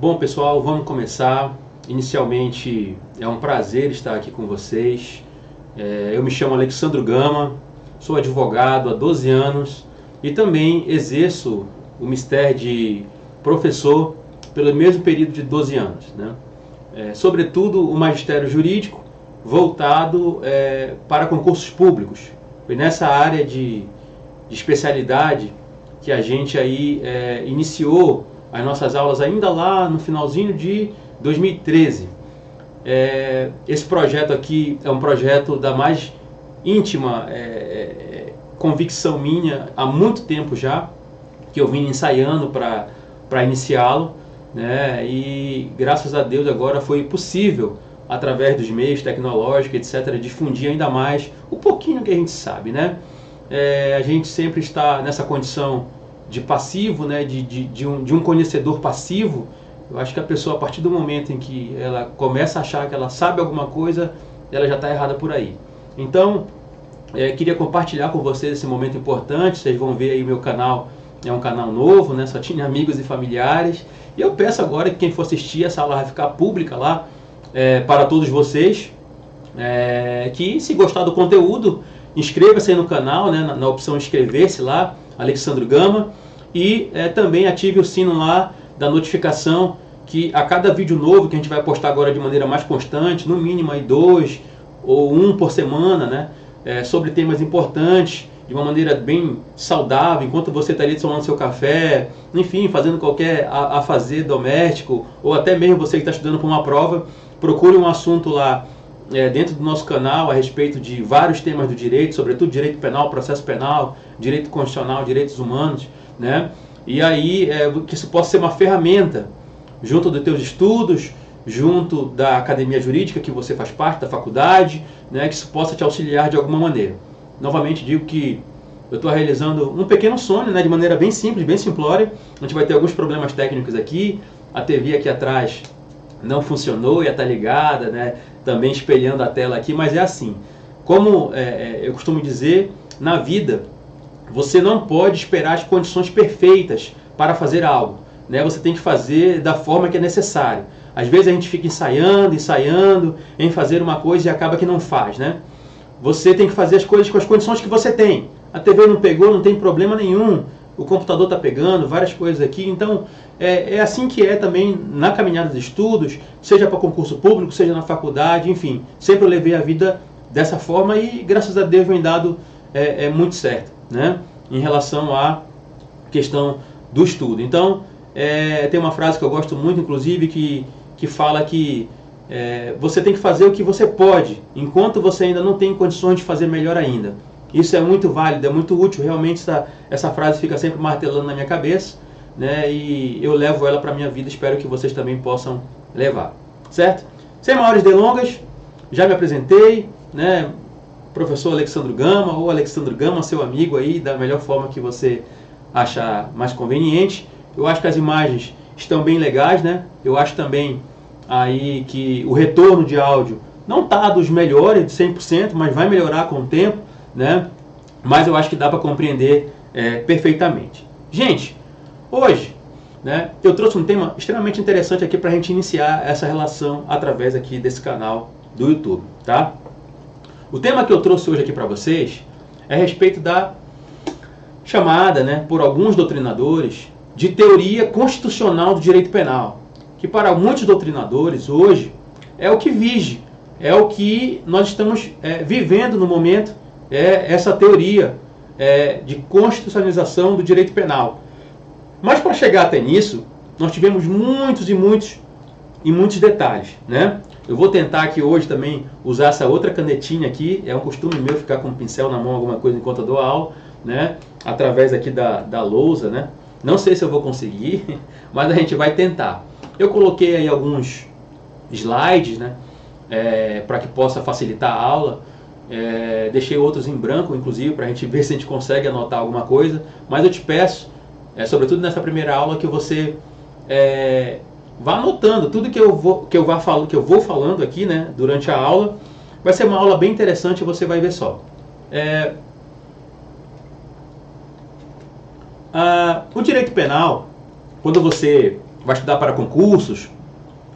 Bom, pessoal, vamos começar. Inicialmente, é um prazer estar aqui com vocês. Eu me chamo Alexandro Gama, sou advogado há 12 anos e também exerço o mistério de professor pelo mesmo período de 12 anos, né? Sobretudo o magistério jurídico voltado para concursos públicos. Foi nessa área de especialidade que a gente aí iniciou as nossas aulas ainda lá no finalzinho de 2013. Esse projeto aqui é um projeto da mais íntima convicção minha há muito tempo já, que eu vim ensaiando para iniciá-lo, né? E graças a Deus agora foi possível, através dos meios tecnológicos, etc., difundir ainda mais o pouquinho que a gente sabe, né? A gente sempre está nessa condição de passivo, né? de um conhecedor passivo. Eu acho que a pessoa, a partir do momento em que ela começa a achar que ela sabe alguma coisa, ela já está errada por aí. Então, queria compartilhar com vocês esse momento importante. Vocês vão ver aí o meu canal, é um canal novo, né? Só tinha amigos e familiares. E eu peço agora que quem for assistir, essa aula vai ficar pública lá para todos vocês. Que se gostar do conteúdo, inscreva-se aí no canal, né? Na opção inscrever-se lá, Alexandro Gama. E também ative o sino lá da notificação, que a cada vídeo novo que a gente vai postar agora de maneira mais constante, no mínimo aí 2 ou 1 por semana, né? Sobre temas importantes, de uma maneira bem saudável, enquanto você está ali tomando seu café, enfim, fazendo qualquer afazer doméstico, ou até mesmo você que está estudando para uma prova, procure um assunto lá dentro do nosso canal a respeito de vários temas do direito, sobretudo direito penal, processo penal, direito constitucional, direitos humanos, né? E aí que isso possa ser uma ferramenta junto dos teus estudos, junto da academia jurídica que você faz parte, da faculdade, né? Que isso possa te auxiliar de alguma maneira. Novamente digo que eu estou realizando um pequeno sonho, né? De maneira bem simples, bem simplória. A gente vai ter alguns problemas técnicos aqui, a TV aqui atrás não funcionou, ia estar ligada, né? Também espelhando a tela aqui, mas é assim. Como eu costumo dizer, na vida você não pode esperar as condições perfeitas para fazer algo, né? Você tem que fazer da forma que é necessário. Às vezes a gente fica ensaiando em fazer uma coisa e acaba que não faz, né? Você tem que fazer as coisas com as condições que você tem. A TV não pegou, não tem problema nenhum. O computador está pegando, várias coisas aqui. Então, é assim que é também na caminhada dos estudos, seja para concurso público, seja na faculdade, enfim. Sempre eu levei a vida dessa forma e, graças a Deus, vem dado muito certo, né? Em relação à questão do estudo. Então, tem uma frase que eu gosto muito, inclusive, que fala que você tem que fazer o que você pode, enquanto você ainda não tem condições de fazer melhor ainda. Isso é muito válido, é muito útil. Realmente essa frase fica sempre martelando na minha cabeça, né? E eu levo ela para a minha vida, espero que vocês também possam levar, certo? Sem maiores delongas, já me apresentei, né? Professor Alexandro Gama, ou Alexandro Gama, seu amigo aí, da melhor forma que você achar mais conveniente. Eu acho que as imagens estão bem legais, né? Eu acho também aí que o retorno de áudio não está dos melhores, de 100%, mas vai melhorar com o tempo, né? Mas eu acho que dá para compreender perfeitamente. Gente, hoje, né, eu trouxe um tema extremamente interessante aqui para a gente iniciar essa relação através aqui desse canal do YouTube, tá? O tema que eu trouxe hoje aqui para vocês é a respeito da chamada, né, por alguns doutrinadores, de teoria constitucional do direito penal, que para muitos doutrinadores hoje é o que vige, é o que nós estamos vivendo no momento, essa teoria de constitucionalização do direito penal. Mas para chegar até nisso, nós tivemos muitos detalhes, né? Eu vou tentar aqui hoje também usar essa outra canetinha aqui, é um costume meu ficar com um pincel na mão, alguma coisa enquanto eu dou aula, né? Através aqui da lousa, né? Não sei se eu vou conseguir, mas a gente vai tentar. Eu coloquei aí alguns slides, né? Para que possa facilitar a aula. Deixei outros em branco, inclusive, para a gente ver se a gente consegue anotar alguma coisa. Mas eu te peço, sobretudo nessa primeira aula, que você vá anotando tudo que eu vou falando aqui, né, durante a aula. Vai ser uma aula bem interessante, você vai ver só. O direito penal, quando você vai estudar para concursos,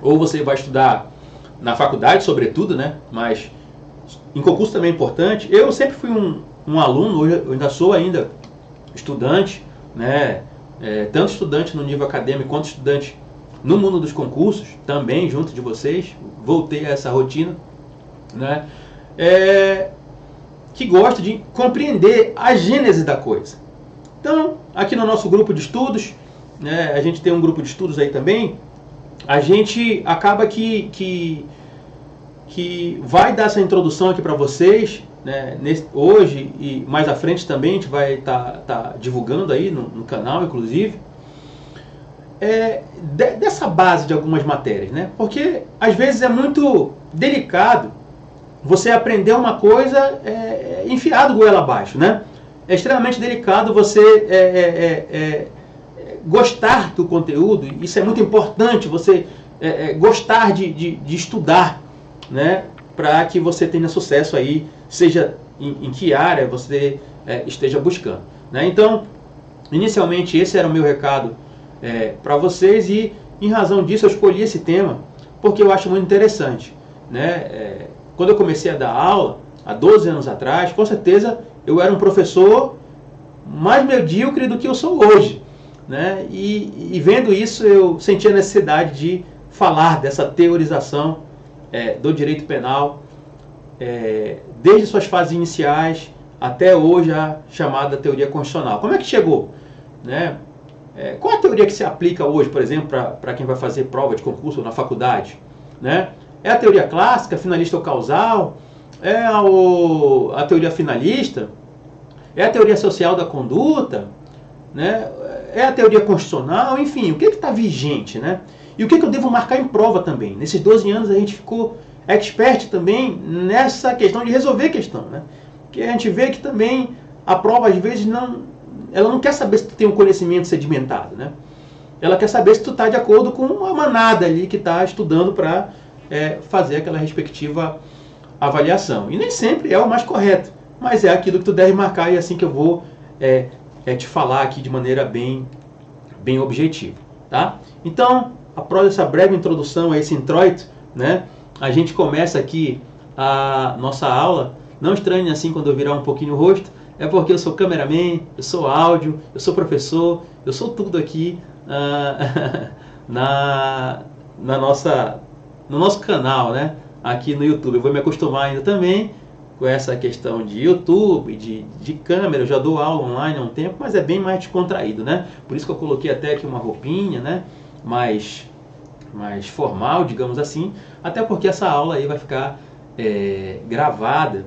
ou você vai estudar na faculdade, sobretudo, né? Mas em concurso também é importante. Eu sempre fui um aluno, hoje eu ainda sou ainda estudante, né? Tanto estudante no nível acadêmico quanto estudante no mundo dos concursos, também junto de vocês, voltei a essa rotina, né? Que gosta de compreender a gênese da coisa. Então, aqui no nosso grupo de estudos, né, a gente tem um grupo de estudos aí também, a gente acaba que vai dar essa introdução aqui para vocês, né, hoje e mais à frente também, a gente vai tá divulgando aí no canal, inclusive, dessa base de algumas matérias, né? Porque às vezes é muito delicado você aprender uma coisa enfiado goela abaixo, né? É extremamente delicado você gostar do conteúdo, isso é muito importante, você gostar de estudar, né? Para que você tenha sucesso aí, seja em que área você esteja buscando, né? Então, inicialmente esse era o meu recado para vocês, e em razão disso eu escolhi esse tema porque eu acho muito interessante, né? Quando eu comecei a dar aula há 12 anos atrás, com certeza eu era um professor mais medíocre do que eu sou hoje, né? E vendo isso eu senti a necessidade de falar dessa teorização do direito penal, desde suas fases iniciais até hoje a chamada teoria constitucional. Como é que chegou, né? Qual a teoria que se aplica hoje, por exemplo, para quem vai fazer prova de concurso na faculdade, né? É a teoria clássica, finalista ou causal? É a teoria finalista? É a teoria social da conduta? Né? É a teoria constitucional? Enfim, o que está vigente, né? E o que eu devo marcar em prova também? Nesses 12 anos a gente ficou expert também nessa questão de resolver questão, né? Porque a gente vê que também a prova às vezes ela não quer saber se tu tem um conhecimento sedimentado, né? Ela quer saber se tu está de acordo com uma manada ali que está estudando para fazer aquela respectiva avaliação. E nem sempre é o mais correto, mas é aquilo que tu deve marcar, e é assim que eu vou te falar aqui de maneira bem objetiva, tá? Então, após essa breve introdução a esse introito, né, a gente começa aqui a nossa aula. Não estranhe assim quando eu virar um pouquinho o rosto, é porque eu sou cameraman, eu sou áudio, eu sou professor, eu sou tudo aqui no nosso canal, né? Aqui no YouTube. Eu vou me acostumar ainda também com essa questão de YouTube, de câmera. Eu já dou aula online há um tempo, mas é bem mais descontraído, né? Por isso que eu coloquei até aqui uma roupinha, né? Mais formal, digamos assim, até porque essa aula aí vai ficar gravada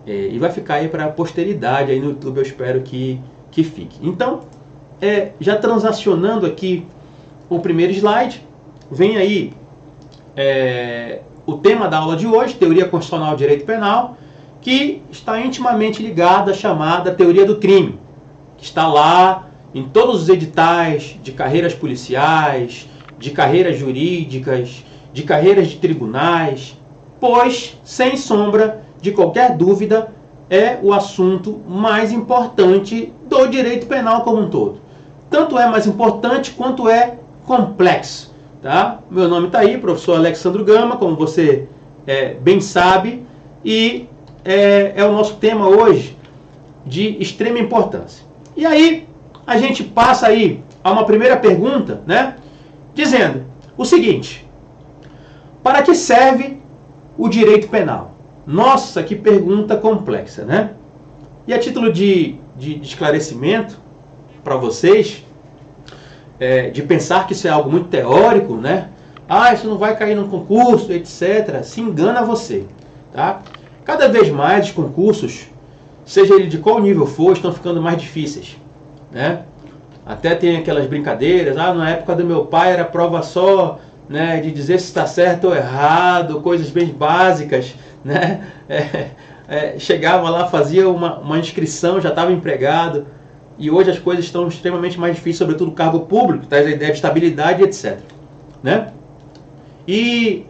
e vai ficar aí para a posteridade aí no YouTube. Eu espero que fique. Então, já transacionando aqui o primeiro slide, vem aí o tema da aula de hoje, Teoria Constitucional do Direito Penal, que está intimamente ligada à chamada teoria do crime, que está lá em todos os editais de carreiras policiais, de carreiras jurídicas, de carreiras de tribunais, pois, sem sombra de qualquer dúvida, é o assunto mais importante do direito penal como um todo. Tanto é mais importante quanto é complexo. Tá? Meu nome está aí, professor Alexsandro Gama, como você bem sabe, e é o nosso tema hoje de extrema importância. E aí, a gente passa aí a uma primeira pergunta, né? Dizendo o seguinte: para que serve o direito penal? Nossa, que pergunta complexa, né? E a título de esclarecimento para vocês, de pensar que isso é algo muito teórico, né? Isso não vai cair num concurso, etc. Se engana você, tá? Cada vez mais os concursos, seja ele de qual nível for, estão ficando mais difíceis, né? Até tem aquelas brincadeiras, na época do meu pai era prova só, né, de dizer se está certo ou errado, coisas bem básicas, né? Chegava lá, fazia uma inscrição, já estava empregado. E hoje as coisas estão extremamente mais difíceis, sobretudo o cargo público, traz a ideia de estabilidade, etc. Né? E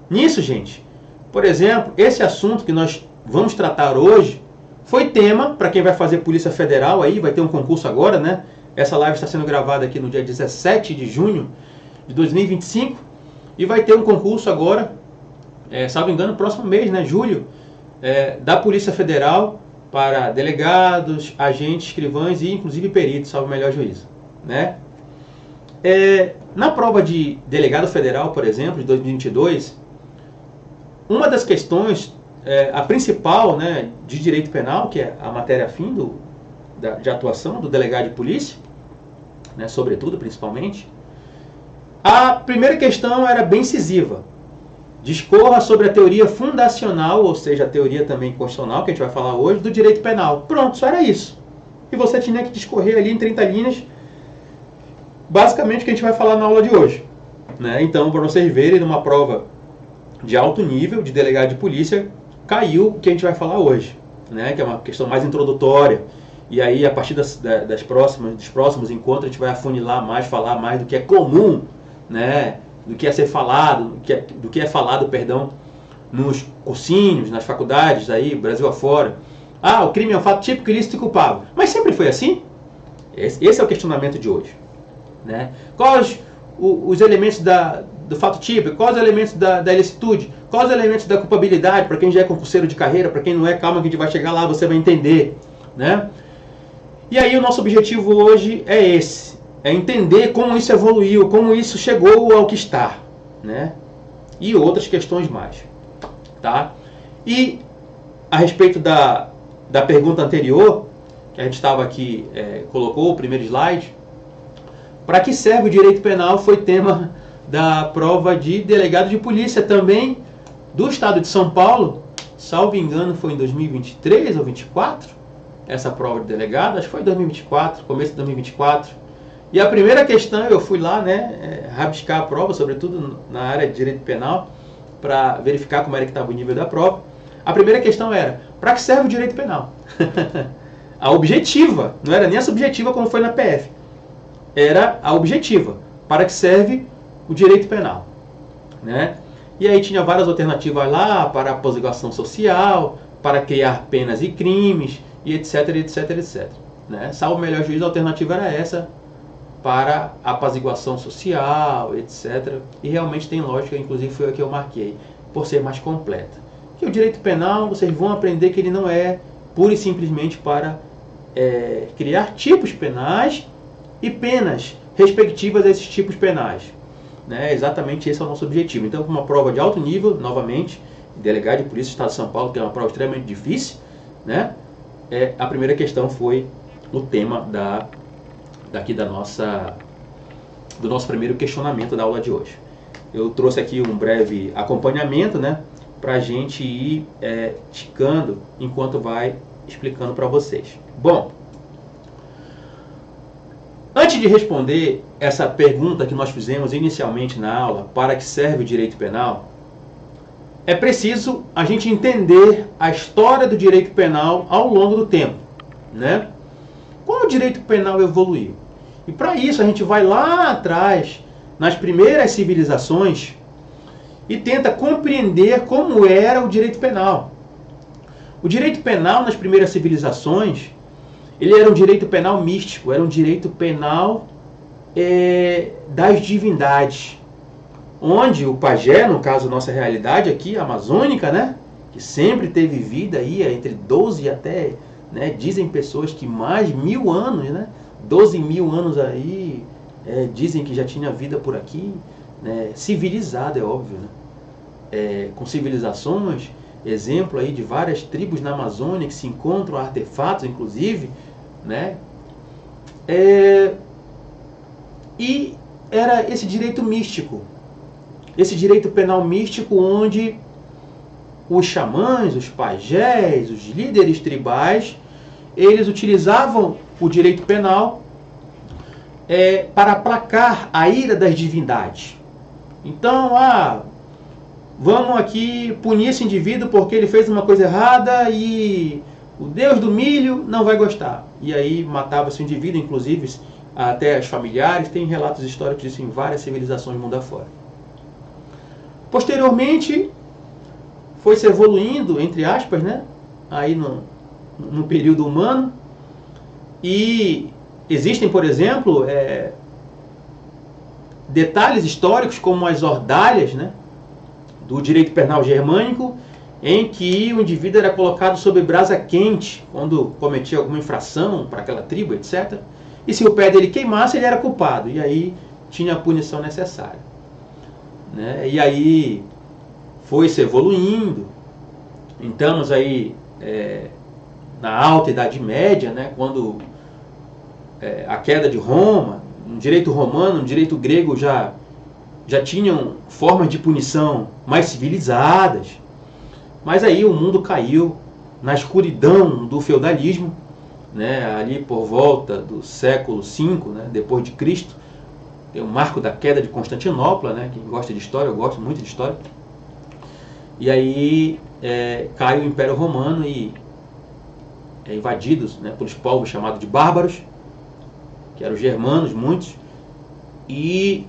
nisso, gente, por exemplo, esse assunto que nós vamos tratar hoje foi tema para quem vai fazer Polícia Federal, aí vai ter um concurso agora, né? Essa live está sendo gravada aqui no dia 17 de junho, de 2025, e vai ter um concurso agora, salvo engano, próximo mês, né, julho, da Polícia Federal para delegados, agentes, escrivães e inclusive peritos, salvo melhor juízo, né? Na prova de delegado federal, por exemplo, de 2022, uma das questões, a principal, né, de direito penal, que é a matéria afim de atuação do delegado de polícia, né, sobretudo, principalmente, a primeira questão era bem incisiva. Discorra sobre a teoria fundacional, ou seja, a teoria também constitucional, que a gente vai falar hoje, do direito penal. Pronto, só era isso. E você tinha que discorrer ali em 30 linhas, basicamente o que a gente vai falar na aula de hoje, né? Então, para vocês verem, numa prova de alto nível, de delegado de polícia, caiu o que a gente vai falar hoje, né? Que é uma questão mais introdutória. E aí, a partir dos próximos encontros, a gente vai afunilar mais, falar mais do que é comum, né? Do que é ser falado, do que é falado, perdão, nos cursinhos, nas faculdades, aí, Brasil afora. O crime é um fato típico, ilícito e culpável. Mas sempre foi assim? Esse é o questionamento de hoje, né? Quais os elementos do fato típico? Quais os elementos da ilicitude? Quais os elementos da culpabilidade? Para quem já é concurseiro de carreira, para quem não é, calma que a gente vai chegar lá, você vai entender, né? E aí o nosso objetivo hoje é esse. É entender como isso evoluiu, como isso chegou ao que está, né? E outras questões mais, tá? E a respeito da pergunta anterior, que a gente estava aqui, colocou o primeiro slide, para que serve o direito penal foi tema da prova de delegado de polícia também do estado de São Paulo, salvo engano foi em 2023 ou 2024, essa prova de delegado, acho que foi em 2024, começo de 2024. E a primeira questão, eu fui lá, né, rabiscar a prova, sobretudo na área de direito penal, para verificar como era que estava o nível da prova. A primeira questão era, para que serve o direito penal? A objetiva, não era nem a subjetiva como foi na PF. Era a objetiva, para que serve o direito penal, né? E aí tinha várias alternativas lá, para apaziguação social, para criar penas e crimes, e etc, etc, etc. Né? Salvo o melhor juízo, a alternativa era essa, para apaziguação social, etc. E realmente tem lógica, inclusive foi a que eu marquei, por ser mais completa. Que o direito penal, vocês vão aprender que ele não é pura e simplesmente para criar tipos penais e penas respectivas a esses tipos penais. Né? Exatamente esse é o nosso objetivo. Então, uma prova de alto nível, novamente, delegado de polícia do Estado de São Paulo, que é uma prova extremamente difícil, né? A primeira questão foi o tema do nosso primeiro questionamento da aula de hoje. Eu trouxe aqui um breve acompanhamento, né, para a gente ir ticando enquanto vai explicando para vocês. Bom, antes de responder essa pergunta que nós fizemos inicialmente na aula, para que serve o direito penal, é preciso a gente entender a história do direito penal ao longo do tempo, né? Como o direito penal evoluiu? E para isso a gente vai lá atrás, nas primeiras civilizações, e tenta compreender como era o direito penal. O direito penal nas primeiras civilizações, ele era um direito penal místico, era um direito penal das divindades. Onde o pajé, no caso nossa realidade aqui, amazônica, né, que sempre teve vida aí entre 12 até, né, dizem pessoas que mais de 1000 anos, né, 12 mil anos aí, dizem que já tinha vida por aqui, né, civilizada, é óbvio, né, com civilizações, exemplo aí de várias tribos na Amazônia que se encontram artefatos, inclusive, né, e era esse direito místico, esse direito penal místico onde os xamãs, os pajés, os líderes tribais, eles utilizavam o direito penal para aplacar a ira das divindades. Então, vamos aqui punir esse indivíduo porque ele fez uma coisa errada e o deus do milho não vai gostar. E aí matava-se o indivíduo, inclusive até os familiares. Tem relatos históricos disso em várias civilizações do mundo afora. Posteriormente, foi se evoluindo, entre aspas, né, aí no período humano, e existem, por exemplo, detalhes históricos como as ordalhas, né, do direito penal germânico, em que o indivíduo era colocado sob brasa quente quando cometia alguma infração para aquela tribo, etc. E se o pé dele queimasse, ele era culpado, e aí tinha a punição necessária, né? E aí foi se evoluindo. Estamos aí na Alta Idade Média, né, quando a queda de Roma, no direito romano, no direito grego já tinham formas de punição mais civilizadas. Mas aí o mundo caiu na escuridão do feudalismo, né, ali por volta do século V, né, depois de Cristo. Tem o marco da queda de Constantinopla, né, quem gosta de história, eu gosto muito de história. E aí cai o Império Romano e é invadido, né, pelos povos chamados de bárbaros, que eram os germanos, muitos, e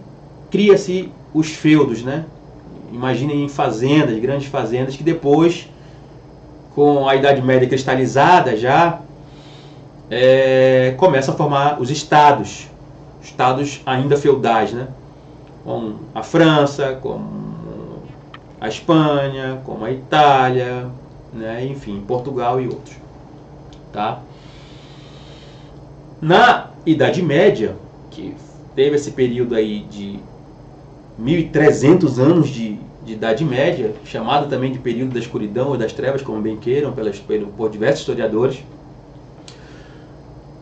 cria-se os feudos, né? Imaginem fazendas, grandes fazendas, que depois, com a Idade Média cristalizada já, começam a formar os estados ainda feudais, né? Como a França, como a Espanha, como a Itália, né? Enfim, Portugal e outros. Tá? Na Idade Média, que teve esse período aí de 1.300 anos de Idade Média, chamado também de período da escuridão ou das trevas, como bem queiram, por diversos historiadores,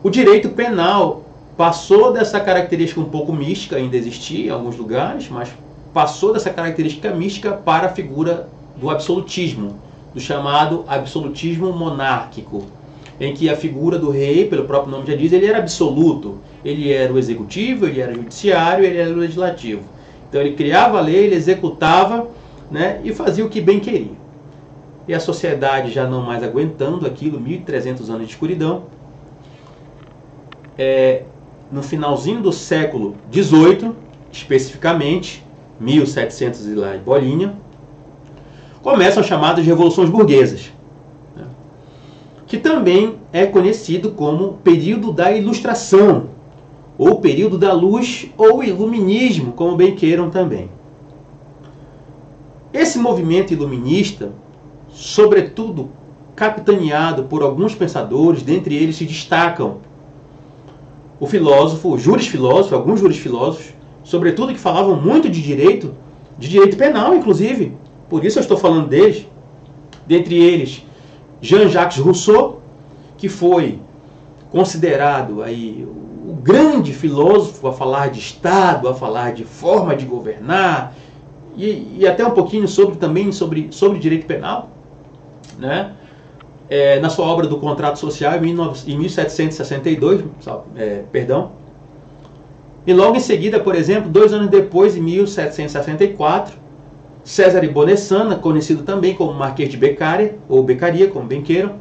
o direito penal passou dessa característica um pouco mística, ainda existia em alguns lugares, mas passou dessa característica mística para a figura do absolutismo, do chamado absolutismo monárquico, em que a figura do rei, pelo próprio nome já diz, ele era absoluto. Ele era o executivo, ele era o judiciário, ele era o legislativo. Então ele criava a lei, ele executava, né, e fazia o que bem queria. E a sociedade já não mais aguentando aquilo, 1.300 anos de escuridão, no finalzinho do século XVIII, especificamente, 1700 e lá de bolinha, começam as chamadas revoluções burguesas, né, que também é conhecido como período da Ilustração, ou período da luz, ou iluminismo, como bem queiram também. Esse movimento iluminista, sobretudo capitaneado por alguns pensadores, dentre eles se destacam o jurisfilósofo, alguns jurisfilósofos, sobretudo que falavam muito de direito penal, inclusive, por isso eu estou falando deles, dentre eles Jean-Jacques Rousseau, que foi considerado aí o grande filósofo a falar de Estado, a falar de forma de governar, e até um pouquinho também sobre direito penal, né? Na sua obra do Contrato Social, em 1762, E logo em seguida, por exemplo, 2 anos depois, em 1764, Cesare Bonessana, conhecido também como Marquês de Beccaria, ou Beccaria, como bem queiram,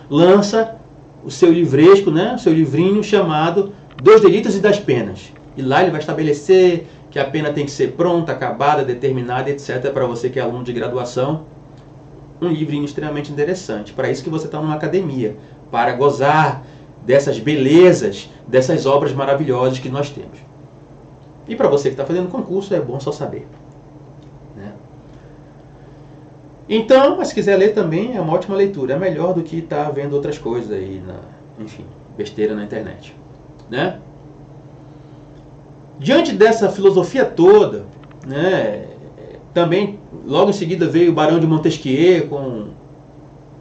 lança o seu livresco, né, o seu livrinho chamado Dos Delitos e das Penas. E lá ele vai estabelecer que a pena tem que ser pronta, acabada, determinada, etc. Para você que é aluno de graduação, um livrinho extremamente interessante. Para isso que você está numa academia, para gozar dessas belezas, dessas obras maravilhosas que nós temos. E para você que está fazendo concurso, é bom só saber, né? Então, mas se quiser ler também, é uma ótima leitura. É melhor do que estar vendo outras coisas aí, enfim, besteira na internet, né? Diante dessa filosofia toda, né, também, logo em seguida, veio o Barão de Montesquieu com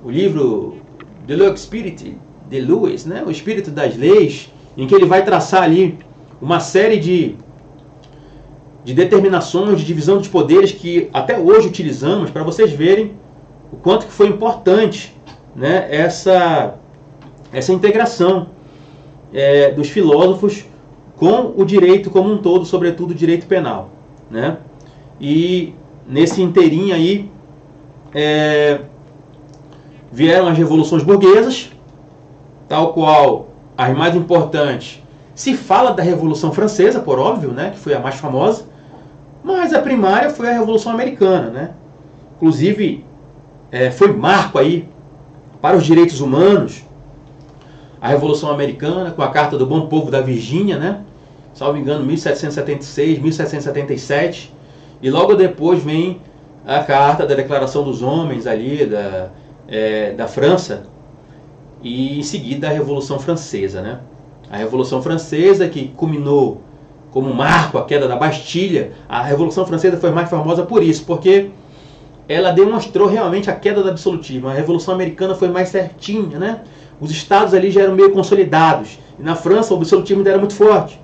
o livro The Law Spirit de Lewis, né, o Espírito das Leis, em que ele vai traçar ali uma série de determinações, de divisão dos poderes que até hoje utilizamos, para vocês verem o quanto que foi importante, né, essa integração dos filósofos com o direito como um todo, sobretudo o direito penal, né? E nesse inteirinho aí vieram as revoluções burguesas, tal qual as mais importantes. Se fala da Revolução Francesa, por óbvio, né, que foi a mais famosa, mas a primária foi a Revolução Americana, né? Inclusive foi marco aí para os direitos humanos a Revolução Americana, com a Carta do Bom Povo da Virgínia, né, salvo engano, 1776, 1777, e logo depois vem a Carta da Declaração dos Homens ali da França, e em seguida a Revolução Francesa, né? A Revolução Francesa, que culminou como marco a queda da Bastilha. A Revolução Francesa foi mais famosa por isso, porque ela demonstrou realmente a queda do absolutismo. A Revolução Americana foi mais certinha, né? Os estados ali já eram meio consolidados. E na França o absolutismo ainda era muito forte.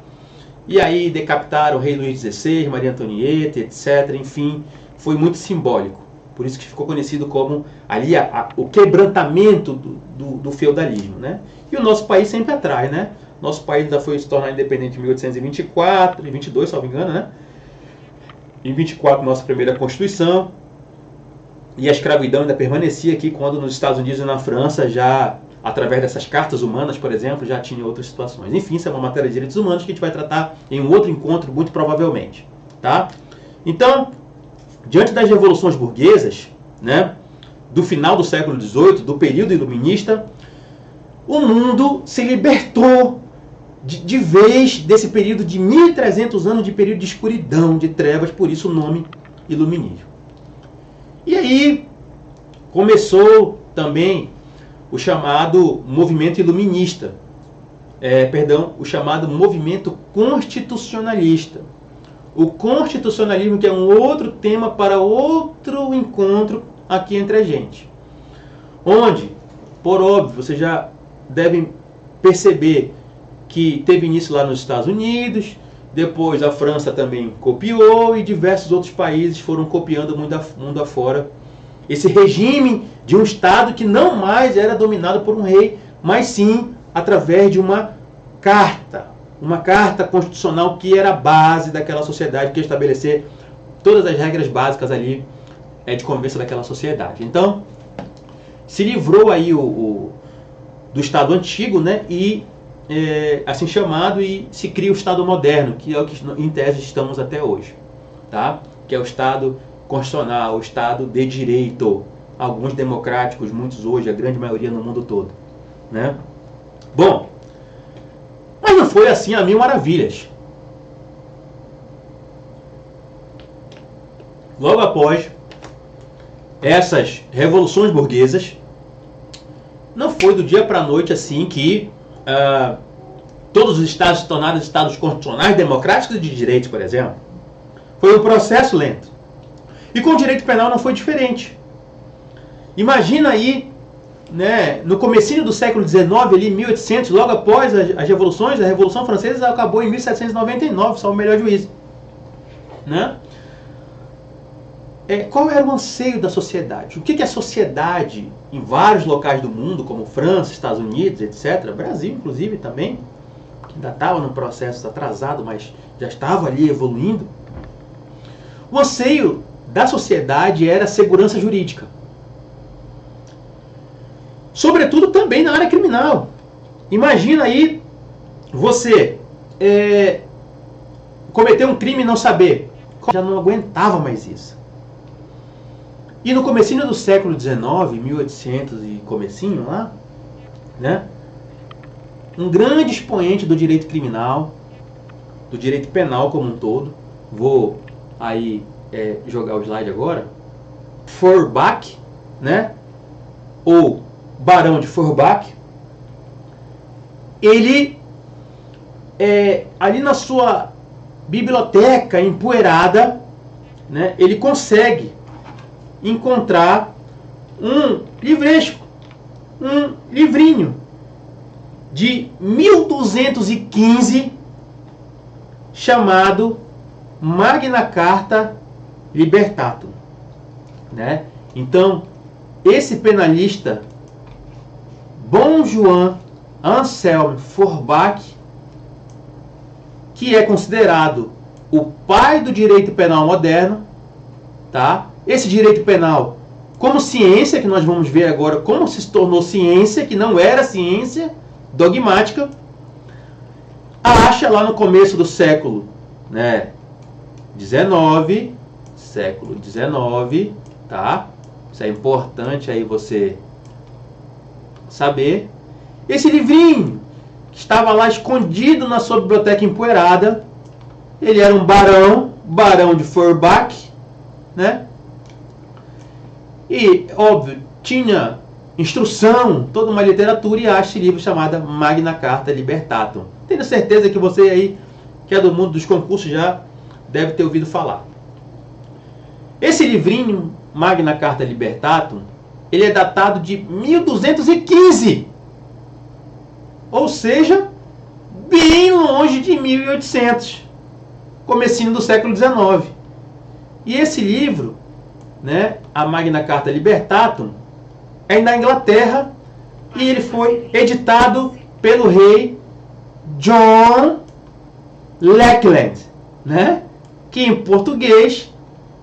E aí decapitaram o rei Luís XVI, Maria Antonieta, etc. Enfim, foi muito simbólico. Por isso que ficou conhecido como ali o quebrantamento do feudalismo, né? E o nosso país sempre atrás, né? Nosso país ainda foi se tornar independente em 1824, em 22, salvo engano, né? Em 24, nossa primeira Constituição. E a escravidão ainda permanecia aqui quando nos Estados Unidos e na França já, através dessas cartas humanas, por exemplo, já tinha outras situações. Enfim, isso é uma matéria de direitos humanos que a gente vai tratar em um outro encontro, muito provavelmente, tá? Então, diante das revoluções burguesas, né, do final do século XVIII, do período iluminista, o mundo se libertou de vez desse período de 1.300 anos de período de escuridão, de trevas, por isso o nome iluminismo. E aí começou também o chamado movimento iluminista, o chamado movimento constitucionalista. O constitucionalismo, que é um outro tema para outro encontro aqui entre a gente. Onde, por óbvio, vocês já devem perceber que teve início lá nos Estados Unidos, depois a França também copiou e diversos outros países foram copiando mundo afora esse regime de um Estado que não mais era dominado por um rei, mas sim através de uma carta constitucional que era a base daquela sociedade, que ia estabelecer todas as regras básicas ali de convivência daquela sociedade. Então, se livrou aí do Estado antigo, né, e assim chamado, e se cria o Estado moderno, que é o que em tese estamos até hoje, tá? Que é o Estado constitucional, o Estado de direito, alguns democráticos, muitos hoje, a grande maioria no mundo todo, né? Bom, mas não foi assim a mil maravilhas. Logo após essas revoluções burguesas, não foi do dia para a noite assim que todos os estados se tornaram estados constitucionais, democráticos e de direitos, por exemplo. Foi um processo lento. E com o direito penal não foi diferente. Imagina aí, né, no comecinho do século XIX, ali 1800, logo após as revoluções, a Revolução Francesa acabou em 1799, só o melhor juízo, né? Qual era o anseio da sociedade? O que a sociedade, em vários locais do mundo, como França, Estados Unidos, etc., Brasil inclusive também, que ainda estava no processo atrasado, mas já estava ali evoluindo, o anseio da sociedade era a segurança jurídica. Sobretudo também na área criminal. Imagina aí você cometer um crime e não saber. Já não aguentava mais isso. E no comecinho do século XIX, 1800 e comecinho lá, né, um grande expoente do direito criminal, do direito penal como um todo, vou aí jogar o slide agora, Feuerbach, né, ou Barão de Feuerbach, ele, ali na sua biblioteca empoeirada, né, ele consegue encontrar um livresco, um livrinho de 1215 chamado Magna Carta Libertatum, né? Então, esse penalista Dom João Anselmo Feuerbach, que é considerado o pai do direito penal moderno, tá? Esse direito penal como ciência, que nós vamos ver agora como se tornou ciência, que não era ciência dogmática, acha lá no começo do século, né, século XIX, tá? Isso é importante aí você saber. Esse livrinho estava lá escondido na sua biblioteca empoeirada. Ele era um barão de Forbach, né? E, óbvio, tinha instrução, toda uma literatura, e acha esse livro chamado Magna Carta Libertatum. Tenho certeza que você aí, que é do mundo dos concursos, já deve ter ouvido falar. Esse livrinho, Magna Carta Libertatum, ele é datado de 1215. Ou seja, bem longe de 1800. Comecinho do século XIX. E esse livro, né, a Magna Carta Libertatum, é na Inglaterra, e ele foi editado pelo rei John Lackland, né, que em português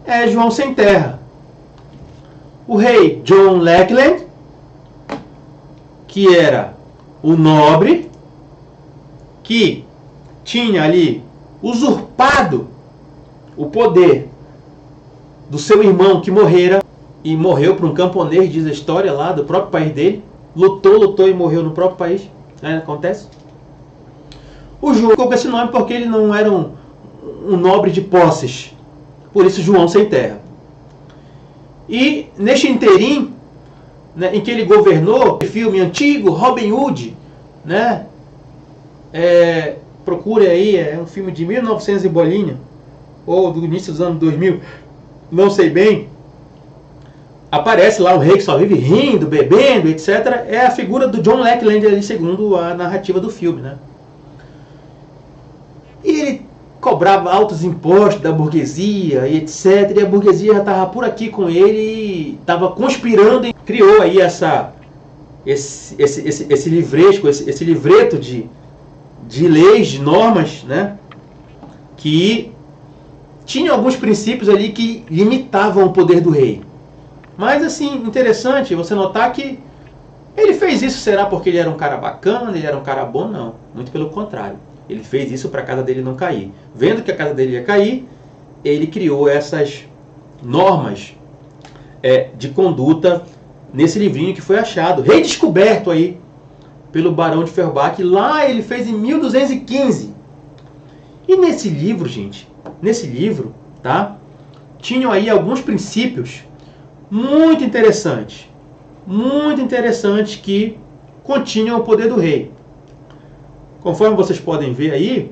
é João Sem Terra. O rei John Lackland, que era o nobre, que tinha ali usurpado o poder do seu irmão que morrera, e morreu para um camponês, diz a história lá, do próprio país dele. Lutou e morreu no próprio país. Acontece. O João ficou com esse nome porque ele não era um nobre de posses. Por isso João Sem Terra. E neste interim, né, em que ele governou, filme antigo, Robin Hood, né? Procure aí, é um filme de 1900 e bolinha, ou do início dos anos 2000, não sei bem. Aparece lá um rei que só vive rindo, bebendo, etc. É a figura do John Lackland ali, segundo a narrativa do filme, né? E ele cobrava altos impostos da burguesia e etc. E a burguesia já estava por aqui com ele e estava conspirando. E criou aí esse livresco, esse livreto de leis, de normas, né? Que tinha alguns princípios ali que limitavam o poder do rei. Mas assim, interessante você notar que ele fez isso, será porque ele era um cara bacana, ele era um cara bom? Não, muito pelo contrário. Ele fez isso para a casa dele não cair. Vendo que a casa dele ia cair, ele criou essas normas de conduta nesse livrinho que foi achado, redescoberto aí pelo Barão de Forbach. Lá ele fez em 1215. E nesse livro, gente, tá? Tinham aí alguns princípios muito interessantes que continham o poder do rei. Conforme vocês podem ver aí,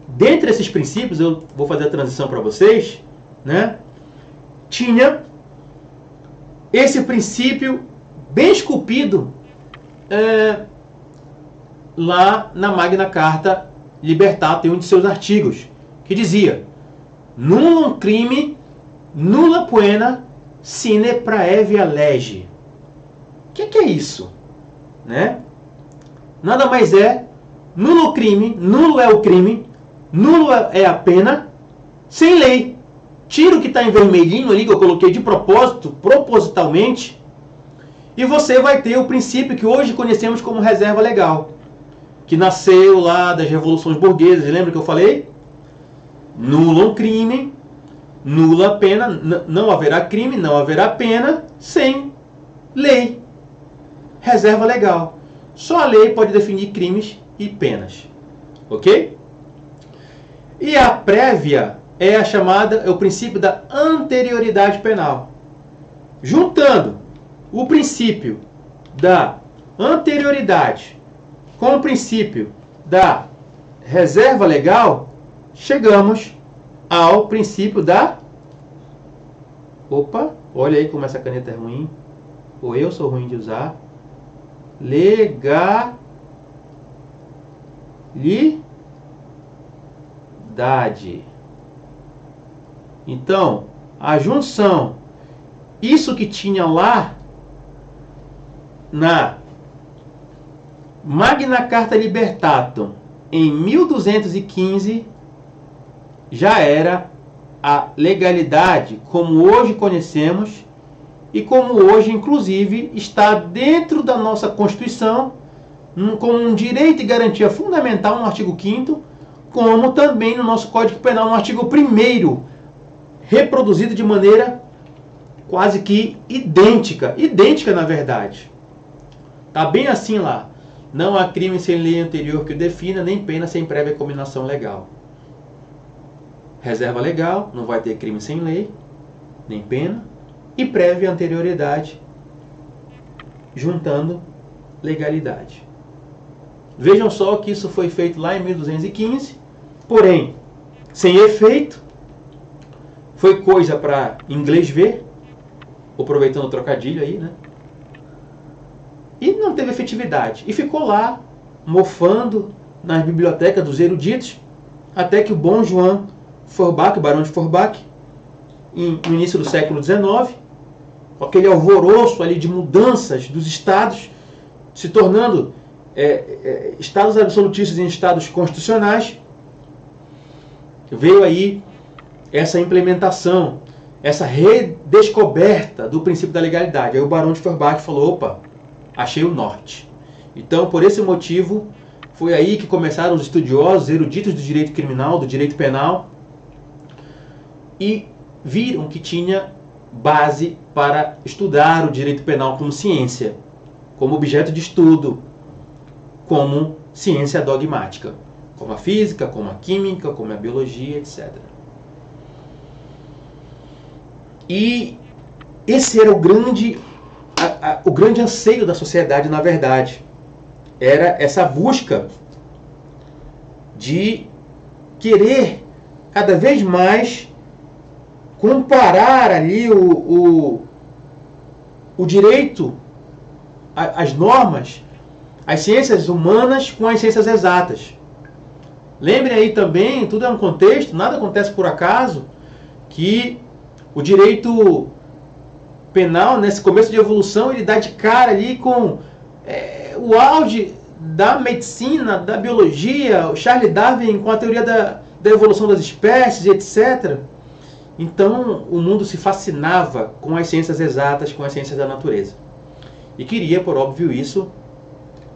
dentre esses princípios, eu vou fazer a transição para vocês, né? Tinha esse princípio bem esculpido lá na Magna Carta Libertatum, em um de seus artigos, que dizia: nullum crime, nulla poena, sine praevia lege. O que é isso? Né? Nada mais é, nulo crime, nulo é o crime, nulo é a pena, sem lei. Tira o que está em vermelhinho ali, que eu coloquei de propósito, propositalmente, e você vai ter o princípio que hoje conhecemos como reserva legal, que nasceu lá das revoluções burguesas. Lembra que eu falei? Nullum crime, nulla pena, não haverá crime, não haverá pena, sem lei. Reserva legal. Só a lei pode definir crimes e penas. Ok? E a prévia é o princípio da anterioridade penal. Juntando o princípio da anterioridade com o princípio da reserva legal, chegamos ao princípio da... Opa, olha aí como essa caneta é ruim. Ou eu sou ruim de usar. Legalidade. Então, a junção, isso que tinha lá na Magna Carta Libertatum em 1215, já era a legalidade como hoje conhecemos e como hoje, inclusive, está dentro da nossa Constituição, como um direito e garantia fundamental no artigo 5º, como também no nosso Código Penal, no artigo 1º, reproduzido de maneira quase que idêntica na verdade. Está bem assim lá. Não há crime sem lei anterior que o defina, nem pena sem prévia cominação legal. Reserva legal, não vai ter crime sem lei, nem pena, e prévia anterioridade, juntando legalidade. Vejam só que isso foi feito lá em 1215, porém, sem efeito, foi coisa para inglês ver, aproveitando o trocadilho aí, né? E não teve efetividade. E ficou lá, mofando nas bibliotecas dos eruditos, até que o bom João Forbach, o barão de Forbach, no início do século XIX, com aquele alvoroço ali de mudanças dos estados, se tornando estados absolutistas em estados constitucionais, veio aí essa implementação, essa redescoberta do princípio da legalidade. Aí o barão de Forbach falou, opa, achei o norte. Então, por esse motivo, foi aí que começaram os estudiosos, eruditos do direito criminal, do direito penal, e viram que tinha base para estudar o direito penal como ciência, como objeto de estudo, como ciência dogmática, como a física, como a química, como a biologia, etc. E esse era o grande anseio da sociedade, na verdade. Era essa busca de querer cada vez mais comparar ali o direito, as normas, as ciências humanas com as ciências exatas. Lembrem aí também, tudo é um contexto, nada acontece por acaso, que o direito penal, nesse começo de evolução, ele dá de cara ali com o auge da medicina, da biologia, o Charles Darwin com a teoria da evolução das espécies, etc. Então, o mundo se fascinava com as ciências exatas, com as ciências da natureza. E queria, por óbvio, isso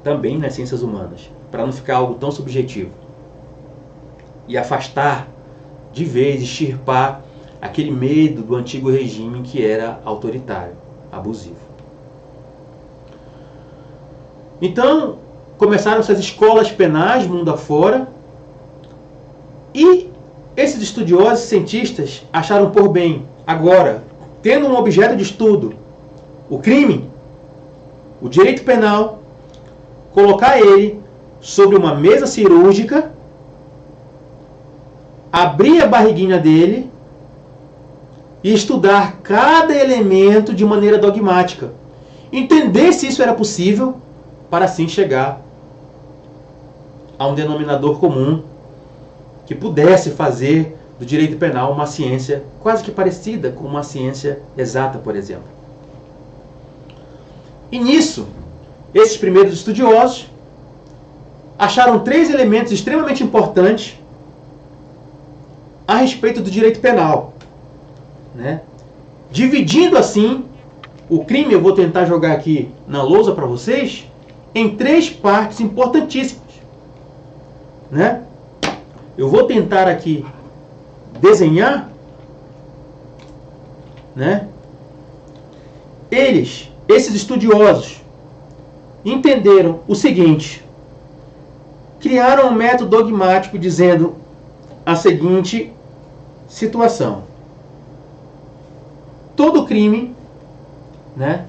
também nas ciências humanas, para não ficar algo tão subjetivo. E afastar de vez, extirpar aquele medo do antigo regime que era autoritário, abusivo. Então, começaram essas escolas penais mundo afora, e esses estudiosos, cientistas, acharam por bem, agora, tendo um objeto de estudo, o crime, o direito penal, colocar ele sobre uma mesa cirúrgica, abrir a barriguinha dele e estudar cada elemento de maneira dogmática. Entender se isso era possível, para assim chegar a um denominador comum que pudesse fazer do direito penal uma ciência quase que parecida com uma ciência exata, por exemplo. E nisso, esses primeiros estudiosos acharam 3 elementos extremamente importantes a respeito do direito penal, né? Dividindo assim o crime, eu vou tentar jogar aqui na lousa para vocês, em 3 partes importantíssimas, né? Eu vou tentar aqui desenhar, né? Esses estudiosos, entenderam o seguinte: criaram um método dogmático dizendo a seguinte situação: todo crime, né?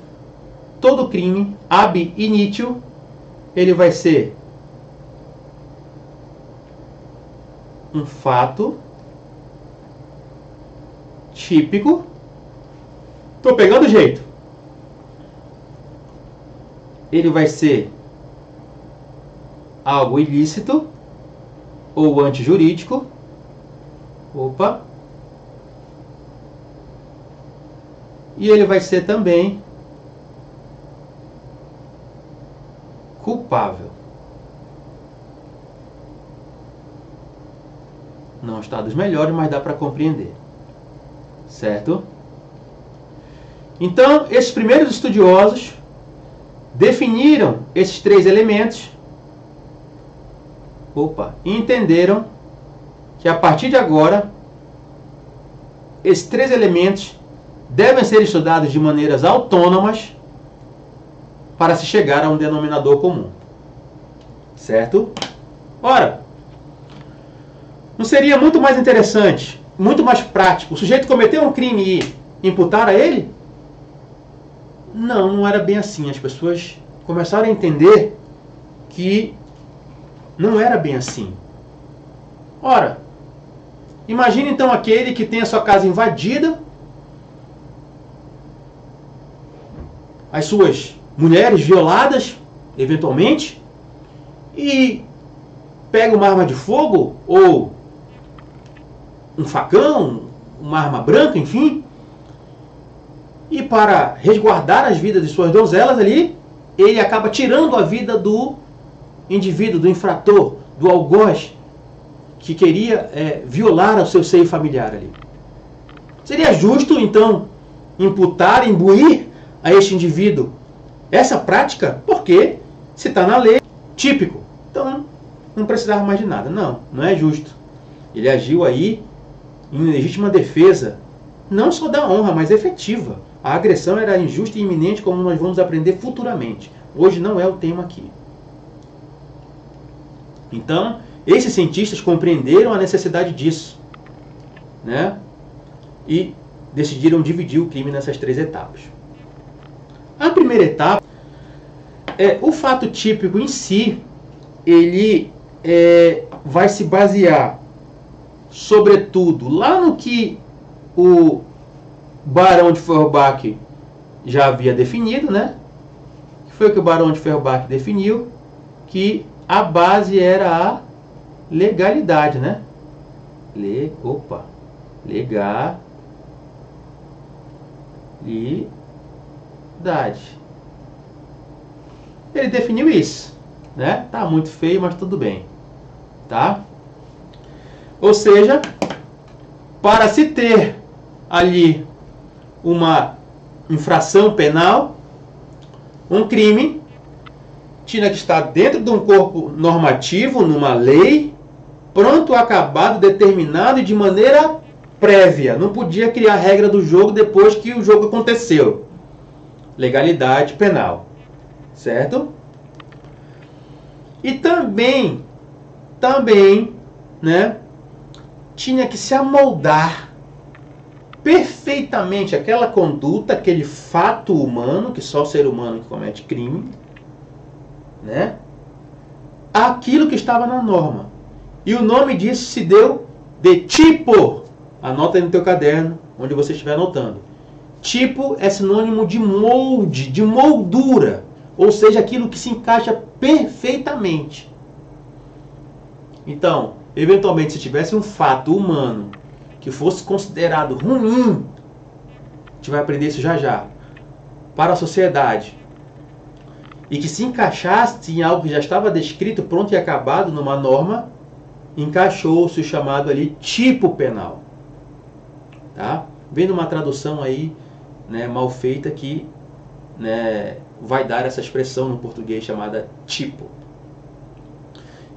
Todo crime ab initio, ele vai ser um fato típico. Tô pegando o jeito. Ele vai ser algo ilícito ou antijurídico. Opa. E ele vai ser também culpável. Não está dos melhores, mas dá para compreender. Certo? Então, esses primeiros estudiosos definiram esses 3 elementos. E entenderam que a partir de agora, esses 3 elementos devem ser estudados de maneiras autônomas para se chegar a um denominador comum. certo? Ora, não seria muito mais interessante, muito mais prático, o sujeito cometeu um crime e imputar a ele? Não, não era bem assim. As pessoas começaram a entender que não era bem assim. Ora, imagine então aquele que tem a sua casa invadida, as suas mulheres violadas, eventualmente, e pega uma arma de fogo, ou um facão, uma arma branca, enfim, e para resguardar as vidas de suas donzelas ali, ele acaba tirando a vida do indivíduo, do infrator, do algoz, que queria violar o seu seio familiar ali. Seria justo, então, imputar, imbuir a este indivíduo essa prática? Porque se está na lei, típico. Então, não precisava mais de nada. Não, não é justo. Ele agiu aí em legítima defesa, não só da honra, mas efetiva. A agressão era injusta e iminente, como nós vamos aprender futuramente. Hoje não é o tema aqui. Então, esses cientistas compreenderam a necessidade disso, né? E decidiram dividir o crime nessas 3 etapas. A primeira etapa o fato típico em si, ele vai se basear, sobretudo, lá no que o Barão de Feuerbach já havia definido, né? Que foi o que o Barão de Feuerbach definiu, que a base era a legalidade, né? Legalidade. Ele definiu isso, né? Tá muito feio, mas tudo bem, tá? Ou seja, para se ter ali uma infração penal, um crime tinha que estar dentro de um corpo normativo, numa lei, pronto, acabado, determinado e de maneira prévia. Não podia criar regra do jogo depois que o jogo aconteceu. Legalidade penal. Certo? E também, né, tinha que se amoldar perfeitamente aquela conduta, aquele fato humano, que só o ser humano que comete crime, né, aquilo que estava na norma. E o nome disso se deu de tipo. Anota aí no teu caderno, onde você estiver anotando. Tipo é sinônimo de molde, de moldura. Ou seja, aquilo que se encaixa perfeitamente. Então, eventualmente, se tivesse um fato humano que fosse considerado ruim, a gente vai aprender isso já já, para a sociedade, e que se encaixasse em algo que já estava descrito, pronto e acabado numa norma, encaixou-se o chamado ali tipo penal. Tá? Vendo uma tradução aí, né, mal feita que, né, vai dar essa expressão no português chamada tipo.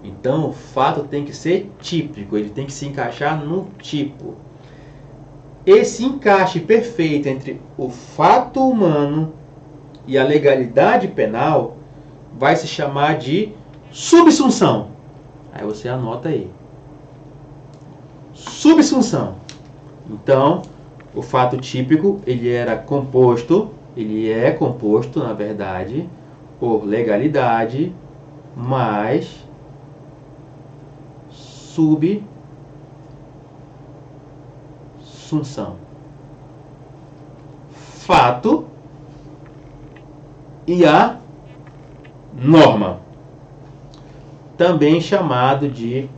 Então, o fato tem que ser típico, ele tem que se encaixar no tipo. Esse encaixe perfeito entre o fato humano e a legalidade penal vai se chamar de subsunção. Aí você anota aí. Subsunção. Então, o fato típico, ele é composto, na verdade, por legalidade mais subsunção. Fato e a norma. Também chamado de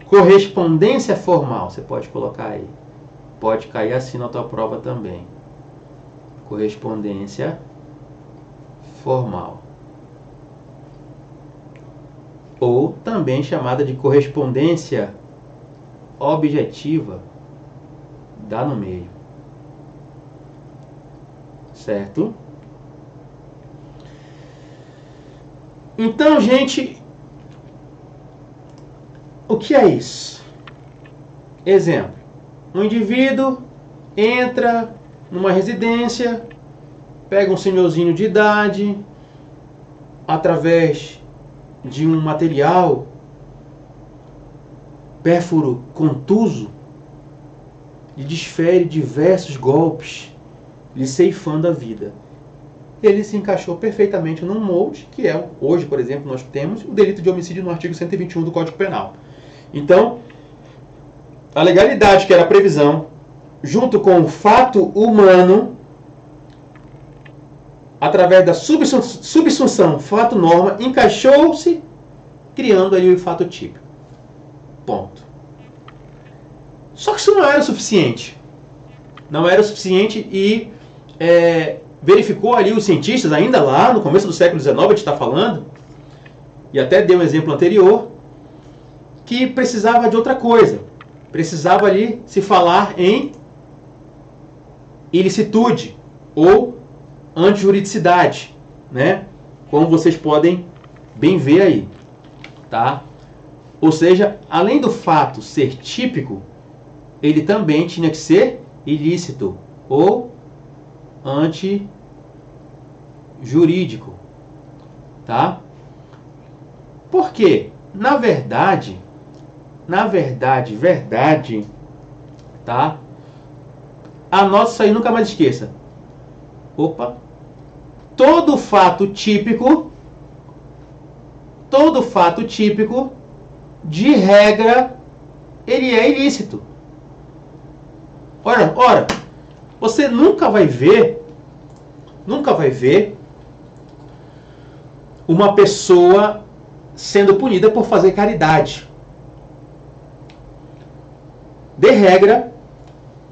correspondência formal. Você pode colocar aí. Pode cair assim na tua prova também. Correspondência formal. Ou também chamada de correspondência objetiva. Dá no meio. Certo? Então, gente, o que é isso? Exemplo. Um indivíduo entra numa residência, pega um senhorzinho de idade, através de um material pérfuro contuso, lhe desfere diversos golpes, lhe ceifando a vida. Ele se encaixou perfeitamente num molde, que é, hoje, por exemplo, nós temos o delito de homicídio no artigo 121 do Código Penal. Então, a legalidade, que era a previsão, junto com o fato humano, através da subsunção fato-norma, encaixou-se, criando aí o fato típico. Ponto. Só que isso não era o suficiente. Não era o suficiente e verificou ali os cientistas, ainda lá no começo do século XIX, a gente está falando, e até deu um exemplo anterior, que precisava de outra coisa. Precisava ali se falar em ilicitude ou antijuridicidade, né? Como vocês podem bem ver aí, tá? Ou seja, além do fato ser típico, ele também tinha que ser ilícito ou antijurídico, tá? Por quê? Na verdade, tá? Anote isso aí, nunca mais esqueça. Opa! Todo fato típico, de regra, ele é ilícito. Ora, você nunca vai ver uma pessoa sendo punida por fazer caridade. De regra,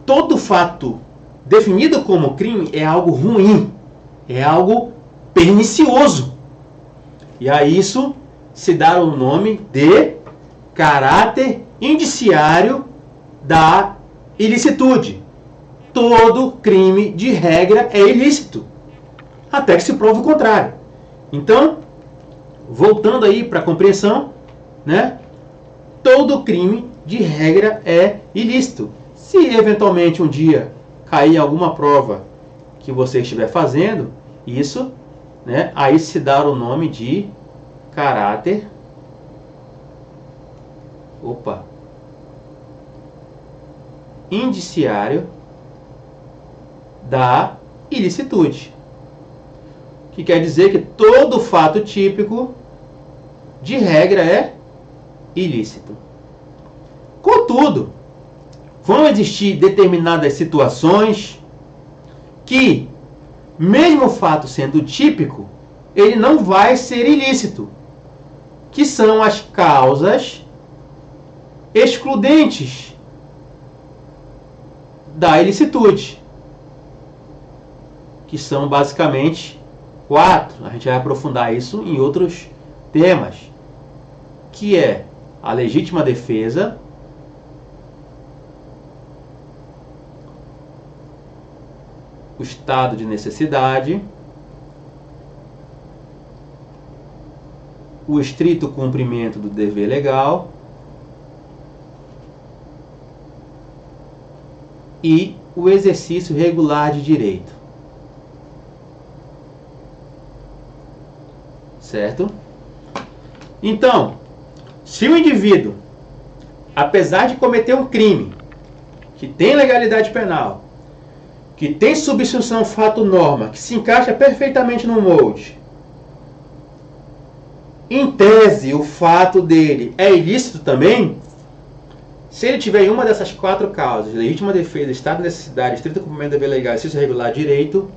todo fato definido como crime é algo ruim, é algo pernicioso. E a isso se dá o nome de caráter indiciário da ilicitude. Todo crime, de regra, é ilícito, até que se prove o contrário. Então, voltando aí para a compreensão, né? Todo crime, de regra, é ilícito. Se eventualmente um dia cair alguma prova que você estiver fazendo, isso, né? Aí se dá o nome de caráter indiciário da ilicitude. Que quer dizer que todo fato típico, de regra, é ilícito. Contudo, vão existir determinadas situações que, mesmo o fato sendo típico, ele não vai ser ilícito, que são as causas excludentes da ilicitude, que são basicamente 4. A gente vai aprofundar isso em outros temas, que é a legítima defesa, o estado de necessidade, o estrito cumprimento do dever legal e o exercício regular de direito. Certo? Então, se o indivíduo, apesar de cometer um crime que tem legalidade penal, que tem subsunção fato-norma, que se encaixa perfeitamente no molde, em tese, o fato dele é ilícito também, se ele tiver em uma dessas 4 causas, legítima defesa, estado de necessidade, estrito cumprimento do dever legal, exercício regular de direito,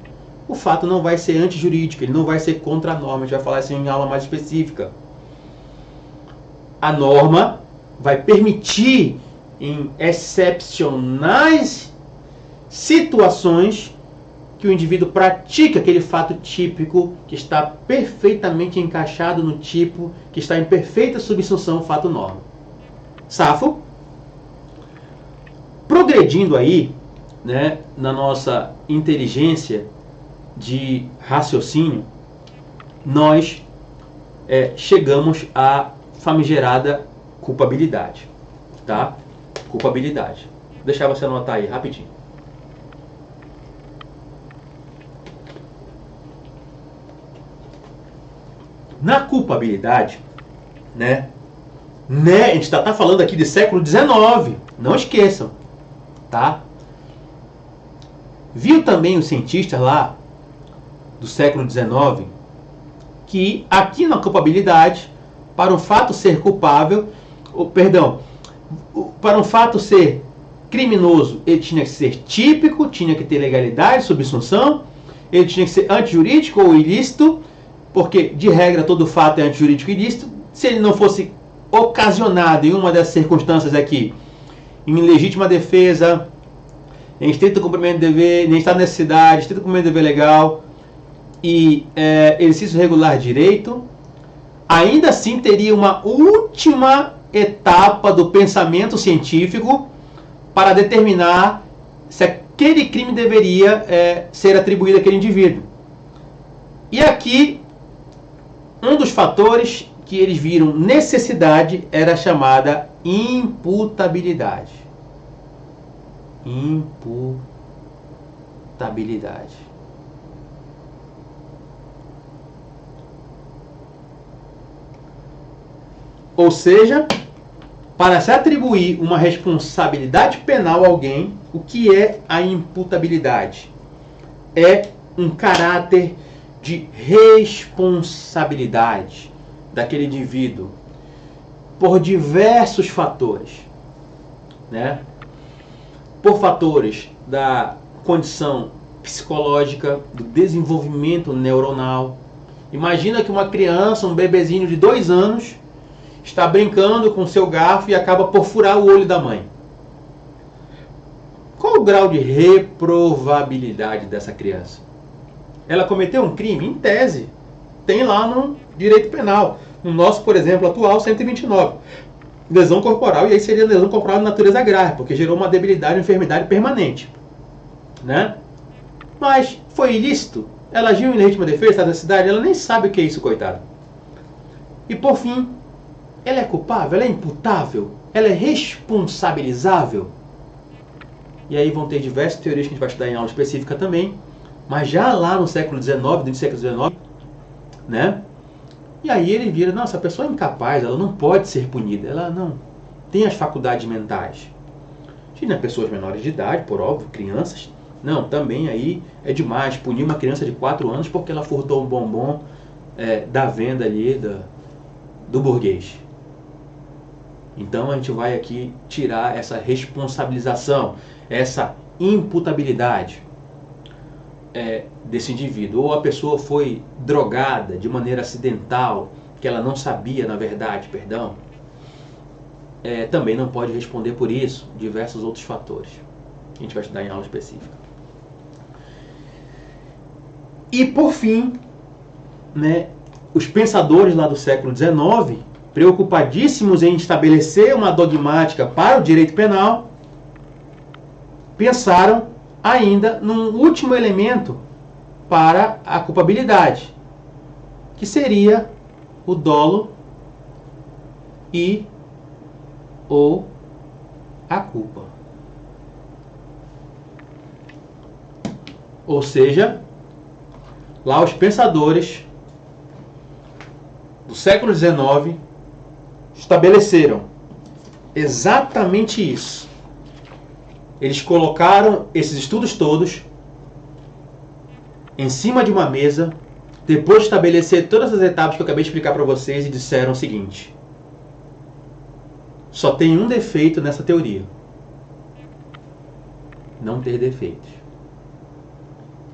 o fato não vai ser antijurídico, ele não vai ser contra a norma, a gente vai falar isso em aula mais específica. A norma vai permitir, em excepcionais situações, que o indivíduo pratique aquele fato típico que está perfeitamente encaixado no tipo, que está em perfeita subsunção fato-norma. Safo? Progredindo aí, né, na nossa inteligência de raciocínio, nós chegamos à famigerada culpabilidade, tá? Culpabilidade. Vou deixar você anotar aí rapidinho. Na culpabilidade, né? A gente tá falando aqui de século XIX, não esqueçam, tá? Viu também os cientistas lá do século XIX que aqui na culpabilidade, para um fato ser culpável, para um fato ser criminoso, ele tinha que ser típico, tinha que ter legalidade, subsunção, ele tinha que ser antijurídico ou ilícito, porque de regra todo fato é antijurídico e ilícito. Se ele não fosse ocasionado em uma dessas circunstâncias aqui, em legítima defesa, em estrito cumprimento de dever, em estado de necessidade, estrito cumprimento de dever legal e exercício regular de direito, ainda assim teria uma última etapa do pensamento científico para determinar se aquele crime deveria ser atribuído àquele indivíduo. E aqui, um dos fatores que eles viram necessidade era a chamada imputabilidade. Imputabilidade. Ou seja, para se atribuir uma responsabilidade penal a alguém, o que é a imputabilidade? É um caráter de responsabilidade daquele indivíduo por diversos fatores, né? Por fatores da condição psicológica, do desenvolvimento neuronal. Imagina que uma criança, um bebezinho de 2 anos, está brincando com seu garfo e acaba por furar o olho da mãe. Qual o grau de reprovabilidade dessa criança? Ela cometeu um crime? Em tese, tem lá no direito penal. No nosso, por exemplo, atual 129. Lesão corporal, e aí seria lesão corporal de natureza grave, porque gerou uma debilidade, uma enfermidade permanente, né? Mas foi ilícito? Ela agiu em legítima defesa da cidade? Ela nem sabe o que é isso, coitada. E por fim, ela é culpável? Ela é imputável? Ela é responsabilizável? E aí vão ter diversas teorias que a gente vai estudar em aula específica também, mas já lá no século XIX, dentro do século XIX, né? E aí ele vira, nossa, a pessoa é incapaz, ela não pode ser punida, ela não tem as faculdades mentais. Tinha pessoas menores de idade, por óbvio, crianças. Não, também aí é demais punir uma criança de 4 anos porque ela furtou um bombom da venda ali do burguês. Então a gente vai aqui tirar essa responsabilização, essa imputabilidade desse indivíduo. Ou a pessoa foi drogada de maneira acidental, que ela não sabia, na verdade, também não pode responder por isso, diversos outros fatores. A gente vai estudar em aula específica. E por fim, né, os pensadores lá do século XIX, preocupadíssimos em estabelecer uma dogmática para o direito penal, pensaram ainda num último elemento para a culpabilidade, que seria o dolo ou a culpa. Ou seja, lá os pensadores do século XIX estabeleceram exatamente isso. Eles colocaram esses estudos todos em cima de uma mesa, depois de estabelecer todas as etapas que eu acabei de explicar para vocês, e disseram o seguinte: só tem um defeito nessa teoria: não ter defeitos.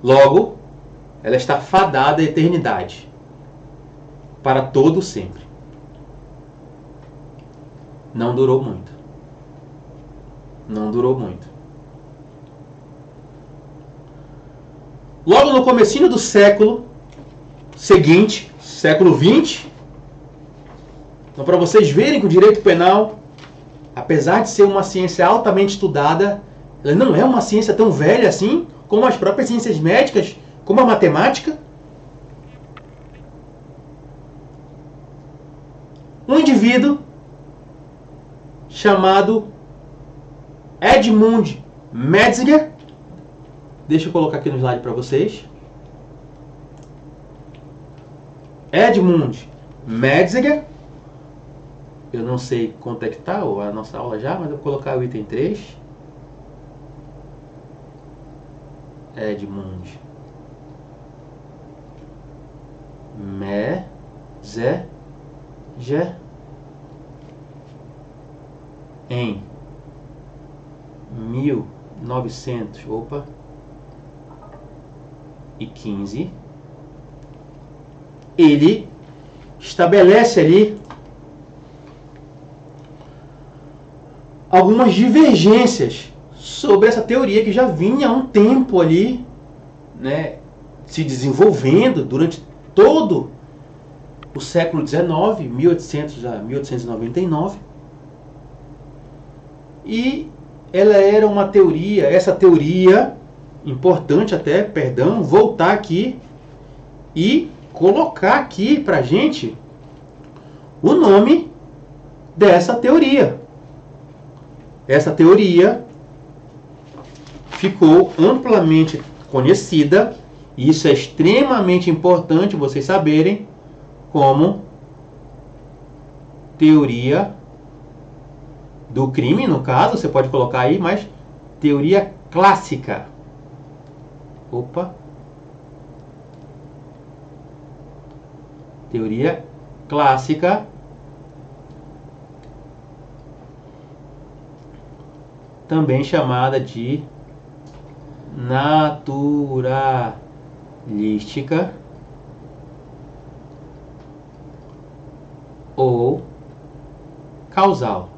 Logo, ela está fadada à eternidade, para todo sempre. Não durou muito. Não durou muito. Logo no comecinho do século seguinte, século XX, então para vocês verem que o direito penal, apesar de ser uma ciência altamente estudada, ela não é uma ciência tão velha assim, como as próprias ciências médicas, como a matemática. Um indivíduo chamado Edmund Metzinger, deixa eu colocar aqui no slide para vocês. Edmund Metzinger Eu não sei quanto é que está a nossa aula já, mas eu vou colocar o item 3. Edmund Metzger em 1915, ele estabelece ali algumas divergências sobre essa teoria que já vinha há um tempo ali, né, se desenvolvendo durante todo o século XIX, 1800 a 1899, e ela era uma teoria, essa teoria, importante até, perdão, voltar aqui e colocar aqui pra gente o nome dessa teoria. Essa teoria ficou amplamente conhecida, e isso é extremamente importante vocês saberem, como teoria do crime, no caso, você pode colocar aí, mas teoria clássica. Teoria clássica, também chamada de naturalística ou causal.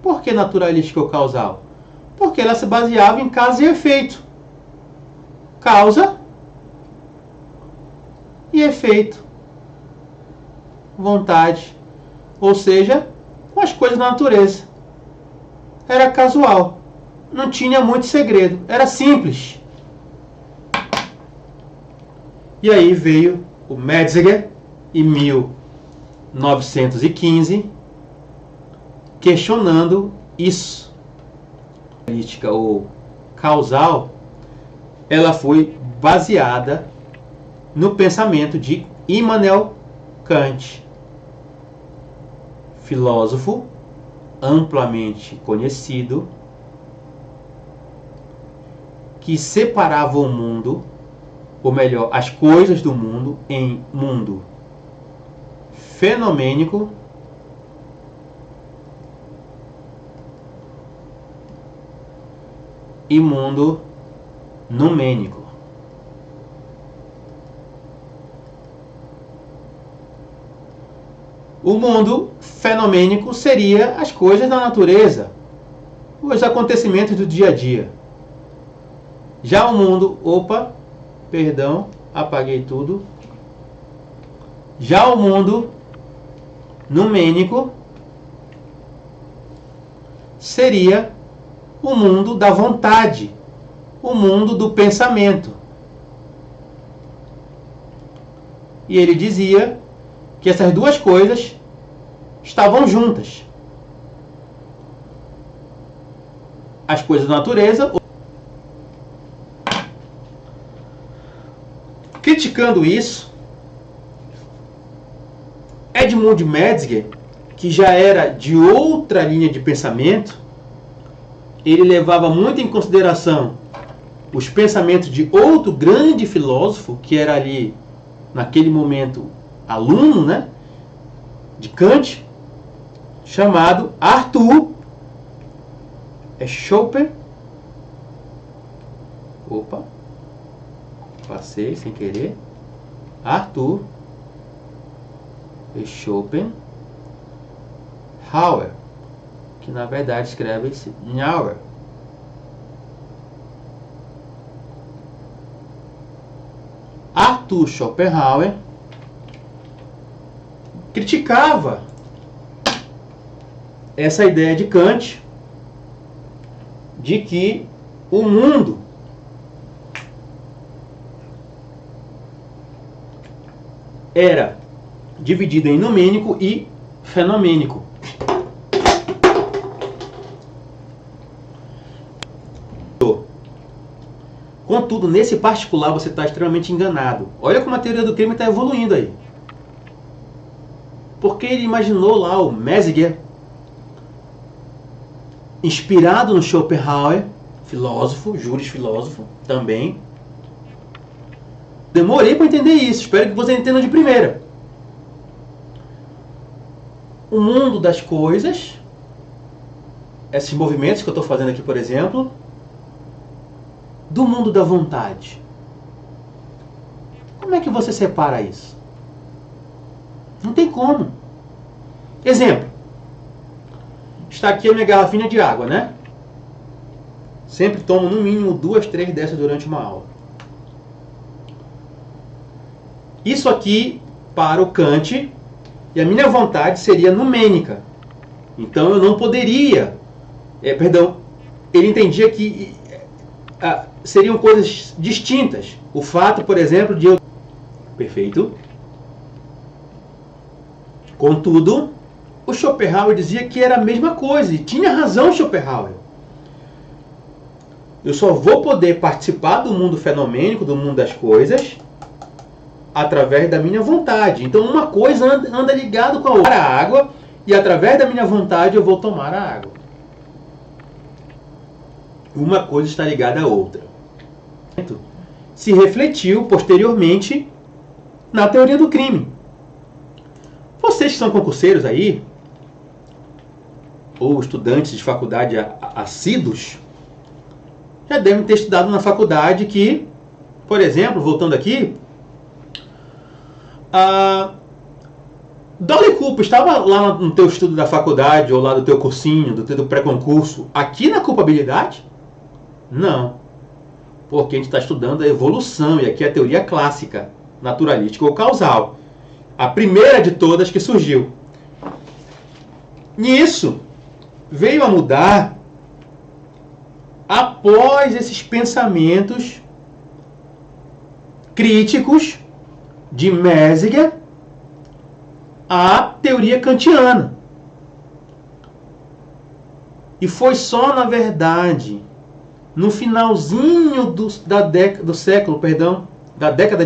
Por que naturalística ou causal? Porque ela se baseava em causa e efeito. Causa e efeito. Vontade. Ou seja, com as coisas da natureza. Era casual. Não tinha muito segredo. Era simples. E aí veio o Metzger, em 1915, questionando isso. A analítica ou causal, ela foi baseada no pensamento de Immanuel Kant, filósofo amplamente conhecido, que separava o mundo, ou melhor, as coisas do mundo, em mundo fenomênico e mundo numênico. O mundo fenomênico seria as coisas da natureza, os acontecimentos do dia a dia. Já o mundo, apaguei tudo. Já o mundo numênico seria o mundo da vontade, o mundo do pensamento. E ele dizia que essas duas coisas estavam juntas. As coisas da natureza. Criticando isso, Edmund Metzger, que já era de outra linha de pensamento, ele levava muito em consideração os pensamentos de outro grande filósofo, que era ali, naquele momento, aluno, né, de Kant, chamado Arthur Schopenhauer. Passei sem querer. Arthur Schopenhauer, que na verdade escreve-se Neuer. Arthur Schopenhauer criticava essa ideia de Kant de que o mundo era dividido em numênico e fenomênico. Contudo, nesse particular você está extremamente enganado. Olha como a teoria do crime está evoluindo aí. Porque ele imaginou lá o Messinger, inspirado no Schopenhauer, filósofo, jurisfilósofo também. Demorei para entender isso, espero que você entenda de primeira. O mundo das coisas, esses movimentos que eu estou fazendo aqui, por exemplo, do mundo da vontade. Como é que você separa isso? Não tem como. Exemplo. Está aqui a minha garrafinha de água, né? Sempre tomo no mínimo 2, 3 dessas durante uma aula. Isso aqui, para o Kant, e a minha vontade seria numênica. Então eu não poderia... ele entendia que seriam coisas distintas. O fato, por exemplo, de eu... Perfeito. Contudo, o Schopenhauer dizia que era a mesma coisa, e tinha razão Schopenhauer. Eu só vou poder participar do mundo fenomênico, do mundo das coisas, através da minha vontade. Então uma coisa anda ligado com a outra. A água, e através da minha vontade eu vou tomar a água. Uma coisa está ligada à outra. Se refletiu posteriormente na teoria do crime. Vocês que são concurseiros aí, ou estudantes de faculdade assíduos, já devem ter estudado na faculdade que, por exemplo, voltando aqui, Dolly Culpa estava lá no teu estudo da faculdade, ou lá do teu cursinho, do teu pré-concurso, aqui na culpabilidade? Não. Porque a gente está estudando a evolução, e aqui é a teoria clássica, naturalística ou causal. A primeira de todas que surgiu. Nisso, veio a mudar após esses pensamentos críticos de Messinger à teoria kantiana. E foi só, na verdade, no finalzinho da década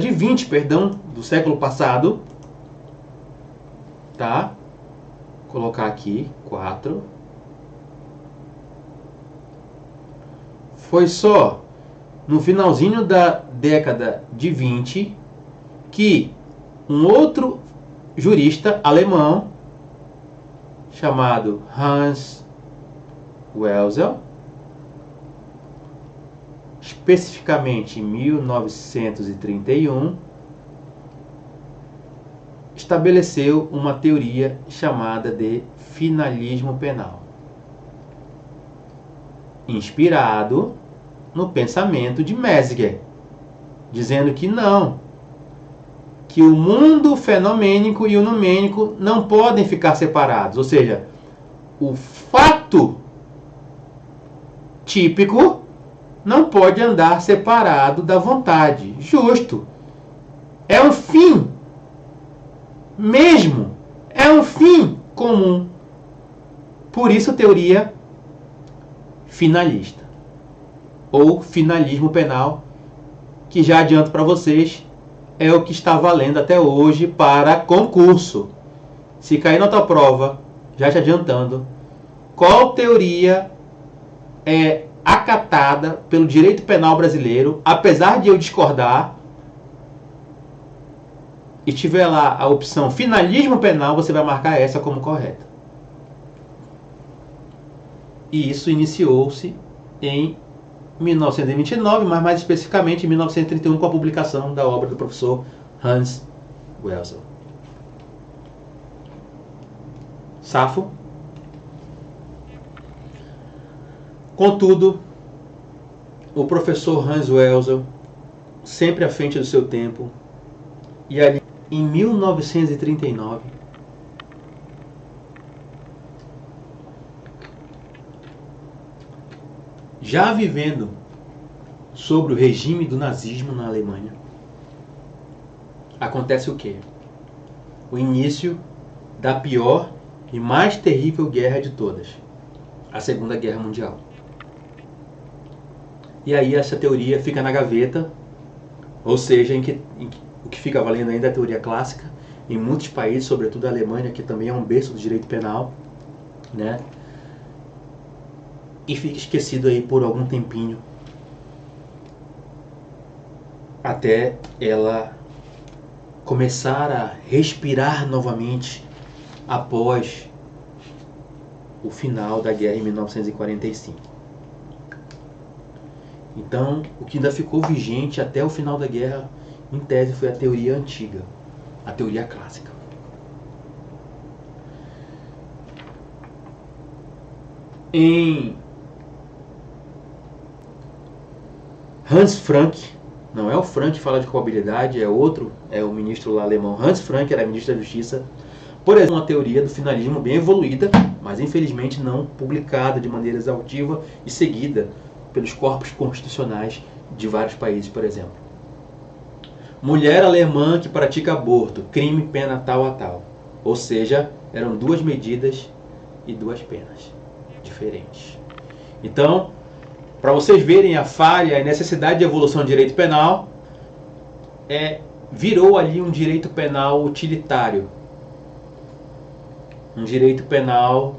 de 20, do século passado, tá? Vou colocar aqui 4. Foi só no finalzinho da década de 20 que um outro jurista alemão chamado Hans Welser, especificamente em 1931, estabeleceu uma teoria chamada de finalismo penal, inspirado no pensamento de Messinger, dizendo que não, que o mundo fenomênico e o numênico não podem ficar separados, ou seja, o fato típico não pode andar separado da vontade. Justo. É um fim mesmo. É um fim comum. Por isso a teoria finalista. Ou finalismo penal, que já adianto para vocês, é o que está valendo até hoje para concurso. Se cair na tua prova, já te adiantando, qual teoria é acatada pelo direito penal brasileiro, apesar de eu discordar, e tiver lá a opção finalismo penal, você vai marcar essa como correta. E isso iniciou-se em 1929, mas mais especificamente em 1931, com a publicação da obra do professor Hans Welser. Safo? Contudo, o professor Hans Welser, sempre à frente do seu tempo, e ali em 1939, já vivendo sobre o regime do nazismo na Alemanha, acontece o quê? O início da pior e mais terrível guerra de todas, a Segunda Guerra Mundial. E aí essa teoria fica na gaveta, ou seja, o que fica valendo ainda é a teoria clássica, em muitos países, sobretudo a Alemanha, que também é um berço do direito penal, né? E fica esquecido aí por algum tempinho, até ela começar a respirar novamente após o final da guerra em 1945. Então, o que ainda ficou vigente até o final da guerra, em tese, foi a teoria antiga, a teoria clássica. Em Hans Frank, não é o Frank que fala de culpabilidade, é outro, é o ministro lá alemão. Hans Frank era ministro da Justiça. Por exemplo, uma teoria do finalismo bem evoluída, mas infelizmente não publicada de maneira exaustiva e seguida pelos corpos constitucionais de vários países, por exemplo. Mulher alemã que pratica aborto, crime, pena tal a tal. Ou seja, eram duas medidas e duas penas diferentes. Então, para vocês verem a falha e a necessidade de evolução do direito penal, virou ali um direito penal utilitário. Um direito penal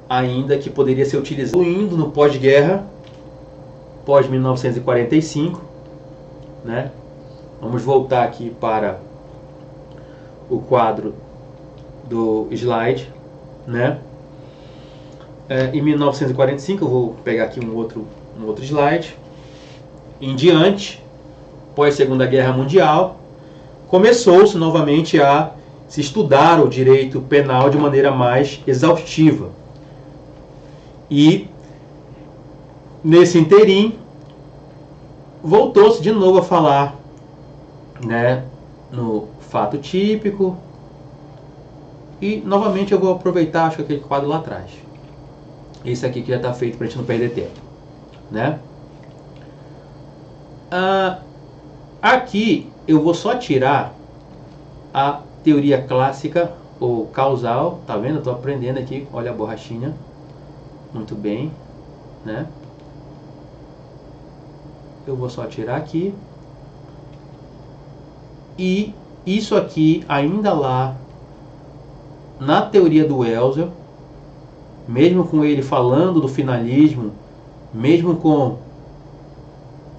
ainda que poderia ser utilizado indo no pós-guerra, pós-1945, né? Vamos voltar aqui para o quadro do slide, né? Em 1945, eu vou pegar aqui um outro slide. Em diante, pós-Segunda Guerra Mundial, começou-se novamente a se estudar o direito penal de maneira mais exaustiva. E, nesse interim, voltou-se de novo a falar, né, no fato típico. E, novamente, eu vou aproveitar, acho que aquele quadro lá atrás. Esse aqui que já está feito para a gente não perder tempo, né? Aqui eu vou só tirar a teoria clássica ou causal, tá vendo? Eu tô aprendendo aqui, olha a borrachinha, muito bem, né? Eu vou só tirar aqui, e isso aqui ainda lá na teoria do Welser, mesmo com ele falando do finalismo, mesmo com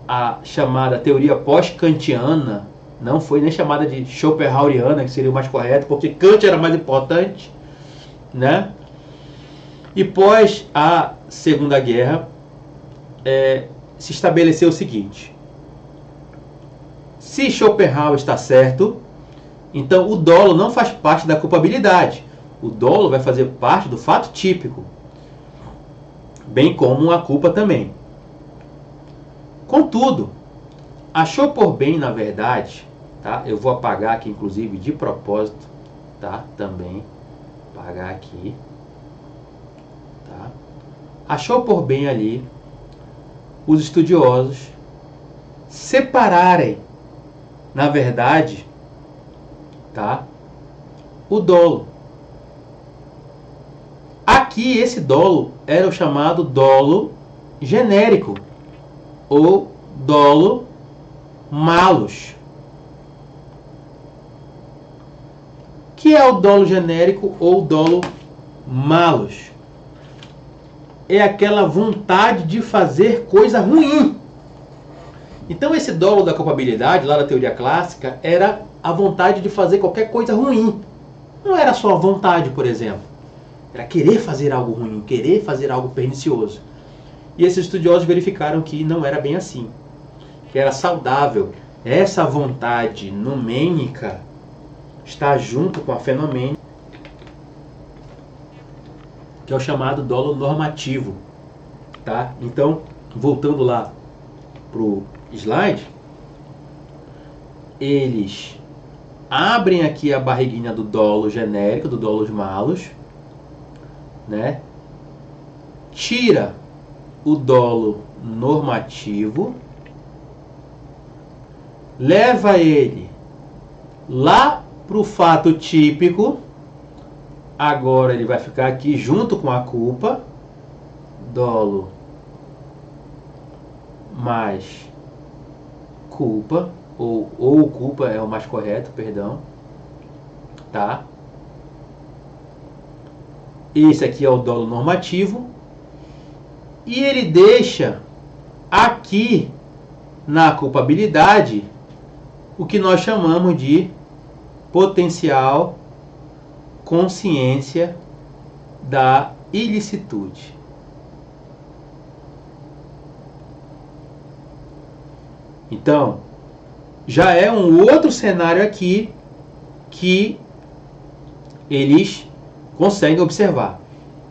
a chamada teoria pós-kantiana, não foi nem chamada de schopenhaueriana, que seria o mais correto, porque Kant era mais importante, né? E pós a Segunda Guerra, se estabeleceu o seguinte: se Schopenhauer está certo, então o dolo não faz parte da culpabilidade. O dolo vai fazer parte do fato típico, bem como a culpa também. Contudo, achou por bem, na verdade, tá? Eu vou apagar aqui, inclusive, de propósito, tá? Também, apagar aqui, tá? Achou por bem ali os estudiosos separarem, na verdade, tá? O dolo. Aqui, esse dolo era o chamado dolo genérico, ou dolo malus. Que é o dolo genérico ou dolo malus? É aquela vontade de fazer coisa ruim. Então esse dolo da culpabilidade, lá da teoria clássica, era a vontade de fazer qualquer coisa ruim. Não era só a vontade, por exemplo. Era querer fazer algo ruim, querer fazer algo pernicioso. E esses estudiosos verificaram que não era bem assim. Que era saudável. Essa vontade numênica está junto com a fenomênica, que é o chamado dolo normativo. Tá? Então, voltando lá para o slide, eles abrem aqui a barriguinha do dolo genérico, do dolo malus, né? Tira o dolo normativo, leva ele lá para o fato típico. Agora ele vai ficar aqui junto com a culpa, dolo mais culpa, ou culpa é o mais correto, perdão. tá? Esse aqui é o dolo normativo. E ele deixa aqui na culpabilidade o que nós chamamos de potencial consciência da ilicitude. Então, já é um outro cenário aqui que eles conseguem observar.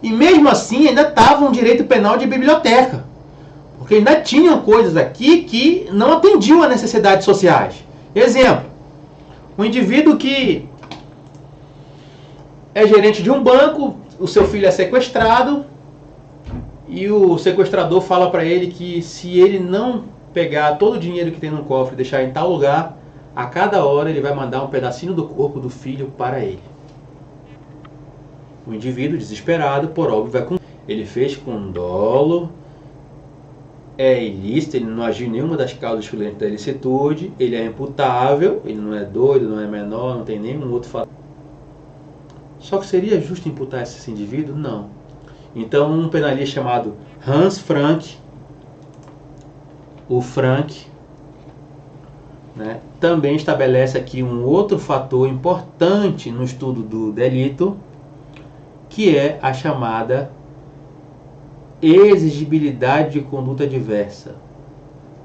E mesmo assim ainda estava um direito penal de biblioteca, porque ainda tinham coisas aqui que não atendiam a necessidades sociais. Exemplo, um indivíduo que é gerente de um banco, o seu filho é sequestrado e o sequestrador fala para ele que se ele não pegar todo o dinheiro que tem no cofre e deixar em tal lugar, a cada hora ele vai mandar um pedacinho do corpo do filho para ele. O indivíduo, desesperado, por óbvio, vai com... Ele fez com dolo, é ilícito, ele não agiu em nenhuma das causas excludentes da ilicitude, ele é imputável, ele não é doido, não é menor, não tem nenhum outro fator. Só que seria justo imputar esse indivíduo? Não. Então, um penalista chamado Hans Frank, o Frank, né, também estabelece aqui um outro fator importante no estudo do delito, que é a chamada exigibilidade de conduta diversa.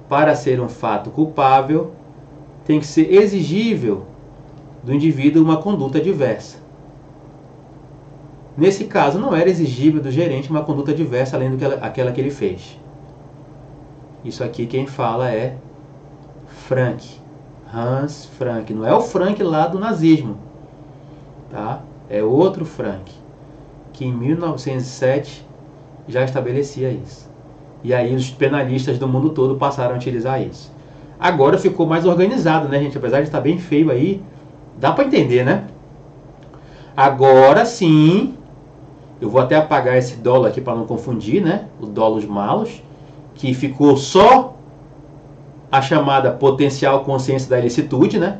Para ser um fato culpável, tem que ser exigível do indivíduo uma conduta diversa. Nesse caso, não era exigível do gerente uma conduta diversa além daquela que ele fez. Isso aqui quem fala é Frank, Hans Frank. Não é o Frank lá do nazismo, tá? É outro Frank, que em 1907 já estabelecia isso. E aí os penalistas do mundo todo passaram a utilizar isso. Agora ficou mais organizado, né, gente? Apesar de estar bem feio aí, dá para entender, né? Agora sim, eu vou até apagar esse dolo aqui para não confundir, né? O dolos malos, que ficou só a chamada potencial consciência da ilicitude, né?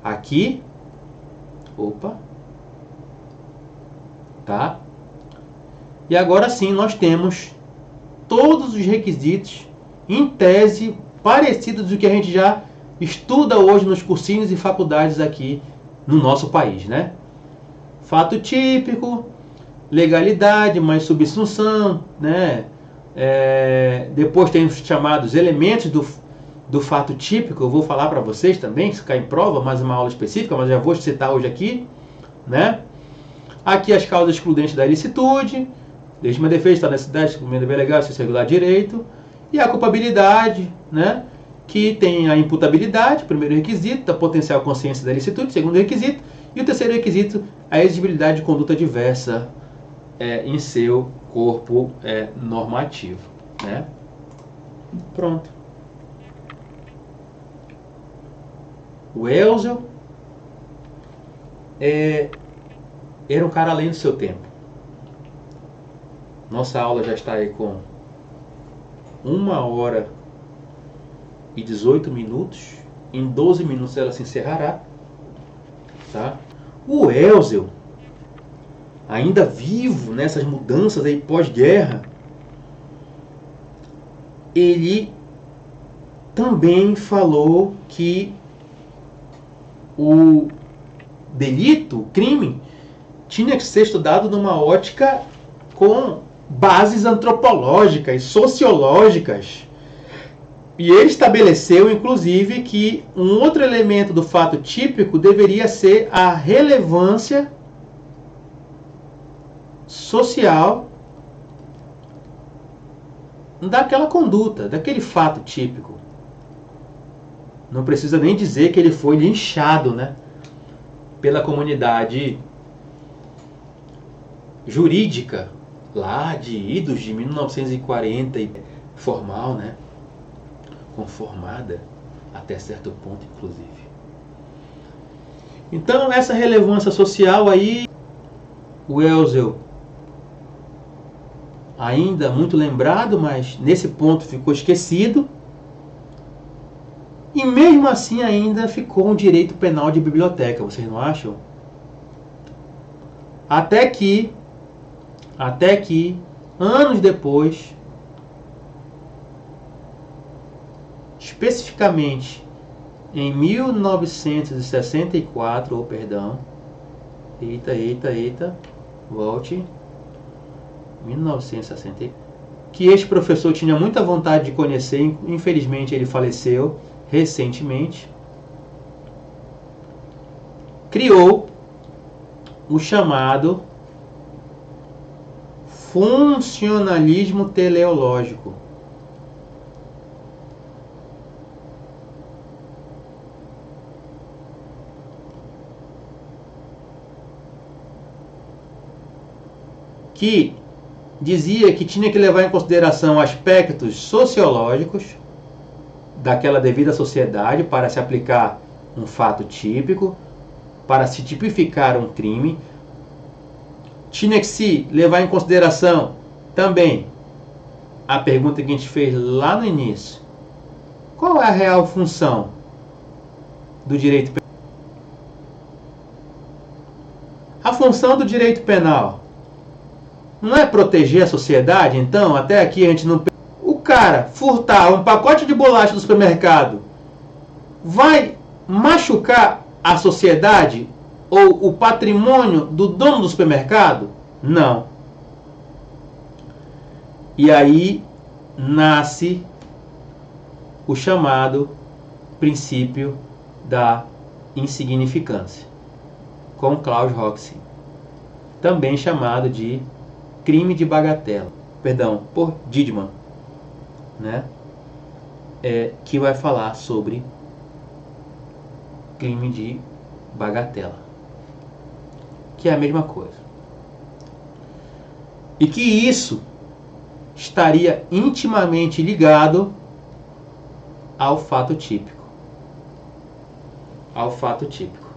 Aqui. Opa. Tá? E agora sim nós temos todos os requisitos, em tese, parecidos do que a gente já estuda hoje nos cursinhos e faculdades aqui no nosso país, né? Fato típico, legalidade, mais subsunção, né? Depois tem os chamados elementos do fato típico, eu vou falar para vocês também, se cair em prova, mais uma aula específica, mas já vou citar hoje aqui, né? Aqui as causas excludentes da ilicitude, legítima defesa, necessidade, cumprimento dever legal, se regular direito, e a culpabilidade, né? Que tem a imputabilidade, primeiro requisito, da potencial consciência da ilicitude, segundo requisito, e o terceiro requisito, a exigibilidade de conduta diversa em seu corpo normativo, né? Pronto. O Elzel era um cara além do seu tempo. Nossa aula já está aí com 1h e 18 minutos. Em 12 minutos ela se encerrará. Tá? O Elzel, ainda vivo nessas mudanças aí pós-guerra, ele também falou que o delito, o crime, tinha que ser estudado numa ótica com bases antropológicas, sociológicas. E ele estabeleceu, inclusive, que um outro elemento do fato típico deveria ser a relevância social daquela conduta, daquele fato típico. Não precisa nem dizer que ele foi linchado, né, pela comunidade jurídica lá de idos de 1940, formal, né, conformada até certo ponto, inclusive. Então, essa relevância social aí, o Elzel ainda muito lembrado, mas nesse ponto ficou esquecido. E mesmo assim ainda ficou um direito penal de biblioteca, vocês não acham? Até que, anos depois, especificamente em 1964, volte, 1964, que este professor tinha muita vontade de conhecer, infelizmente ele faleceu recentemente, criou o chamado funcionalismo teleológico. Que dizia que tinha que levar em consideração aspectos sociológicos daquela devida sociedade para se aplicar um fato típico, para se tipificar um crime. Tinha que se levar em consideração também a pergunta que a gente fez lá no início. Qual é a real função do direito penal? A função do direito penal não é proteger a sociedade? Então, até aqui a gente não... O cara furtar um pacote de bolacha do supermercado vai machucar a sociedade ou o patrimônio do dono do supermercado? Não. E aí nasce o chamado princípio da insignificância, com Klaus Roxy, também chamado de crime de bagatela, perdão, por Didman, né? Que vai falar sobre crime de bagatela, que é a mesma coisa. E que isso estaria intimamente ligado ao fato típico. Ao fato típico.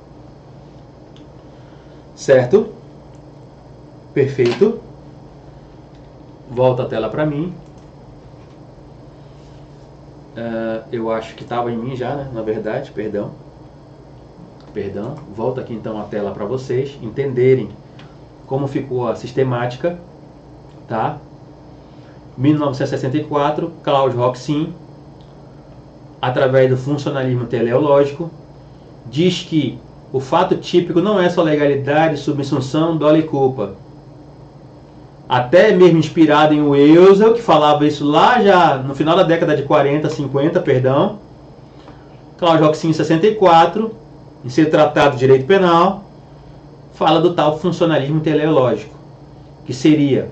Certo? Perfeito. Volta a tela para mim. Eu acho que estava em mim já, né? Na verdade, perdão. Volta aqui então a tela para vocês entenderem como ficou a sistemática, tá? 1964, Klaus Roxin, através do funcionalismo teleológico, diz que o fato típico não é só legalidade, subsunção, dolo e culpa. Até mesmo inspirado em Welsel, que falava isso lá já no final da década de 40, 50, perdão. Klaus Roxin, em 64, em seu tratado de direito penal, fala do tal funcionalismo teleológico, que seria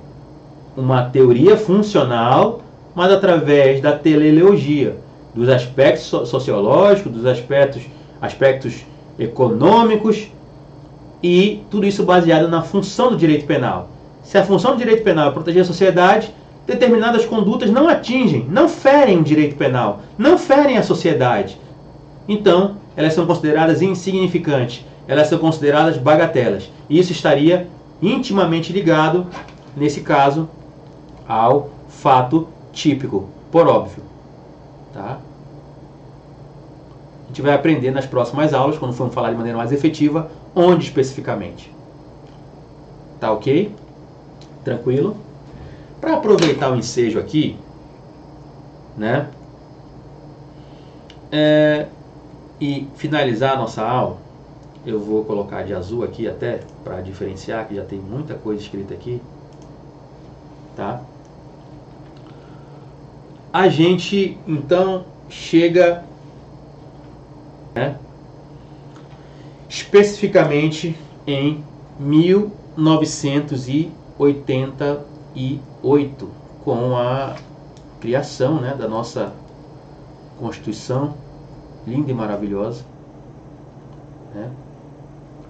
uma teoria funcional, mas através da teleologia, dos aspectos sociológicos, dos aspectos econômicos, e tudo isso baseado na função do direito penal. Se a função do direito penal é proteger a sociedade, determinadas condutas não atingem, não ferem o direito penal, não ferem a sociedade. Então, elas são consideradas insignificantes, elas são consideradas bagatelas. E isso estaria intimamente ligado, nesse caso, ao fato típico, por óbvio. Tá? A gente vai aprender nas próximas aulas, quando formos falar de maneira mais efetiva, onde especificamente. Tá ok? Tranquilo? Para aproveitar o ensejo aqui, né? E finalizar a nossa aula, eu vou colocar de azul aqui até, para diferenciar, que já tem muita coisa escrita aqui. Tá? A gente, então, chega, né, especificamente em 1988, com a criação, né, da nossa Constituição, linda e maravilhosa, né,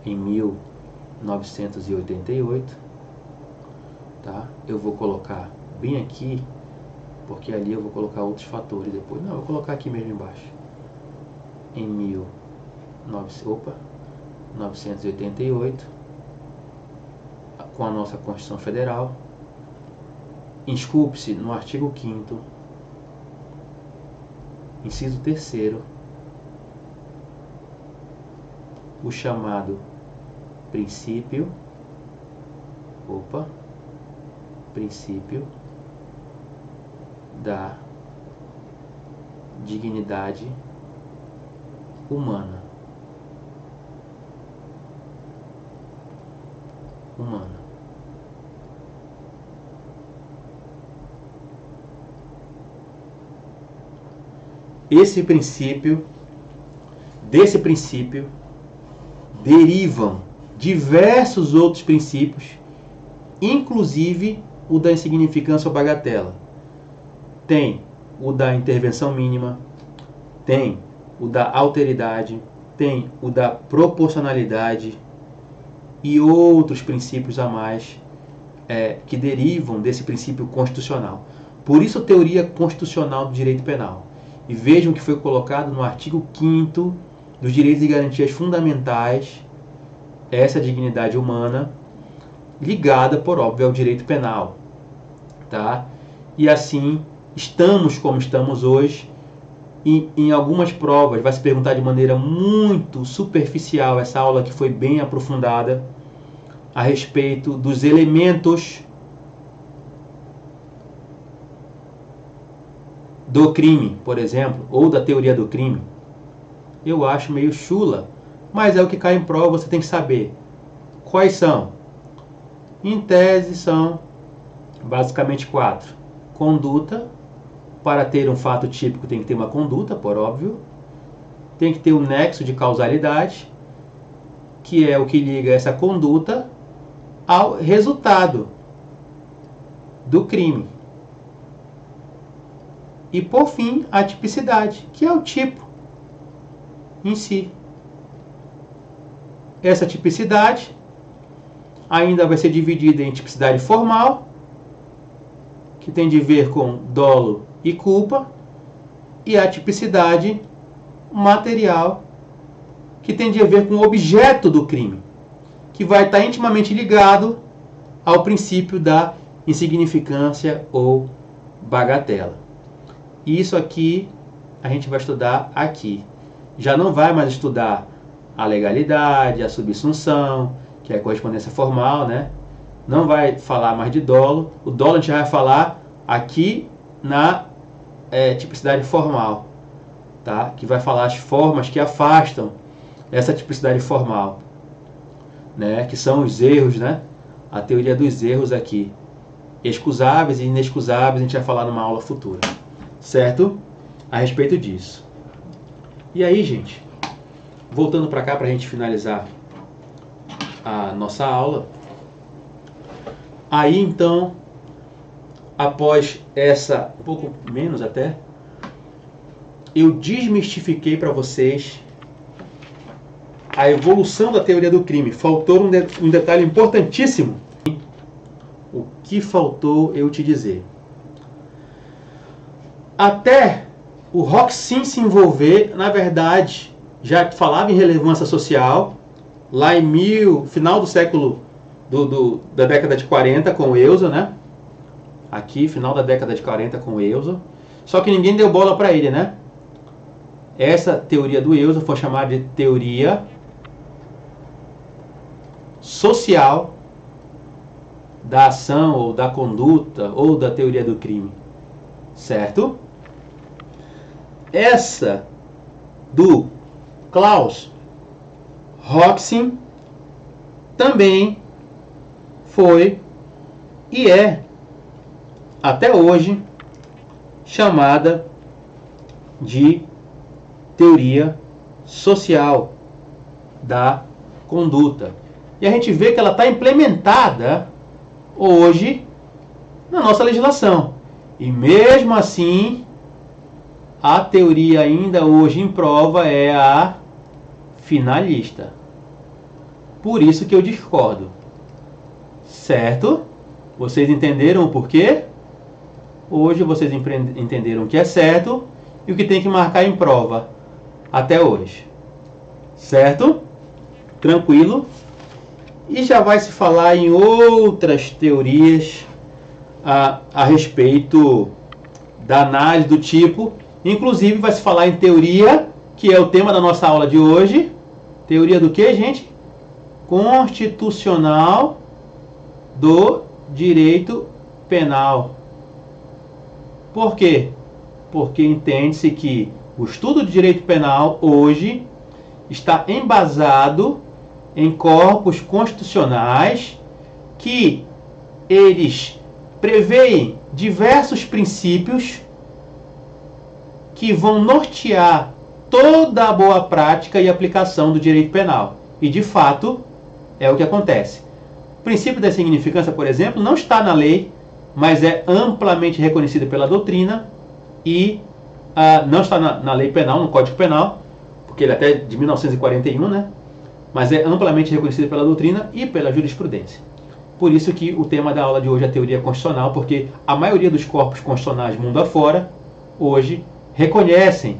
em 1988, tá? Eu vou colocar bem aqui, porque ali eu vou colocar outros fatores depois. Não, eu vou colocar aqui mesmo embaixo. Em 1988, com a nossa Constituição Federal, insculpe-se no artigo 5º, inciso 3º, o chamado princípio princípio da dignidade humana. Desse princípio derivam diversos outros princípios, inclusive o da insignificância ou bagatela. Tem o da intervenção mínima, tem o da alteridade, tem o da proporcionalidade e outros princípios a mais que derivam desse princípio constitucional. Por isso, teoria constitucional do direito penal. E vejam que foi colocado no artigo 5º dos direitos e garantias fundamentais essa dignidade humana, ligada, por óbvio, ao direito penal. Tá? E assim, estamos como estamos hoje. Em algumas provas vai se perguntar de maneira muito superficial, essa aula que foi bem aprofundada, a respeito dos elementos do crime, por exemplo, ou da teoria do crime. Eu acho meio chula, mas é o que cai em prova, você tem que saber. Quais são? Em tese são basicamente 4. Conduta. Para ter um fato típico tem que ter uma conduta, por óbvio. Tem que ter um nexo de causalidade, que é o que liga essa conduta ao resultado do crime. E por fim, a tipicidade, que é o tipo em si. Essa tipicidade ainda vai ser dividida em tipicidade formal, que tem de ver com dolo e culpa, e a tipicidade material, que tem de ver com o objeto do crime, que vai estar intimamente ligado ao princípio da insignificância ou bagatela. Isso aqui a gente vai estudar aqui. Já não vai mais estudar a legalidade, a subsunção, que é a correspondência formal, né? Não vai falar mais de dolo. O dolo a gente vai falar aqui na tipicidade formal, tá? Que vai falar as formas que afastam essa tipicidade formal, né? Que são os erros, né? A teoria dos erros aqui, excusáveis e inexcusáveis, a gente vai falar numa aula futura, certo? A respeito disso. E aí, gente, voltando para cá para a gente finalizar a nossa aula. Aí então, após essa, um pouco menos até, eu desmistifiquei para vocês a evolução da teoria do crime. Faltou um detalhe importantíssimo. O que faltou eu te dizer? Até o Roxin se envolver, na verdade, já falava em relevância social, lá em final do século, da década de 40 com o Eusel, né? Aqui, final da década de 40 com o Eusel. Só que ninguém deu bola para ele, né? Essa teoria do Eusel foi chamada de teoria social da ação ou da conduta ou da teoria do crime, certo? Essa do Klaus Roxin também foi e é até hoje chamada de teoria social da conduta. E a gente vê que ela está implementada hoje na nossa legislação. E mesmo assim, a teoria ainda hoje em prova é a finalista. Por isso que eu discordo. Certo? Vocês entenderam o porquê? Hoje vocês entenderam o que é certo e o que tem que marcar em prova até hoje. Certo? Tranquilo? E já vai se falar em outras teorias a respeito da análise do tipo. Inclusive vai se falar em teoria, que é o tema da nossa aula de hoje. Teoria do que, gente? Constitucional do direito penal. Por quê? Porque entende-se que o estudo de direito penal hoje está embasado em corpos constitucionais que eles preveem diversos princípios que vão nortear toda a boa prática e aplicação do direito penal. E, de fato, é o que acontece. O princípio da significância, por exemplo, não está na lei, mas é amplamente reconhecido pela doutrina e não está na lei penal, no Código Penal, porque ele é até de 1941, né? Mas é amplamente reconhecido pela doutrina e pela jurisprudência. Por isso que o tema da aula de hoje é a teoria constitucional, porque a maioria dos corpos constitucionais mundo afora, hoje, reconhecem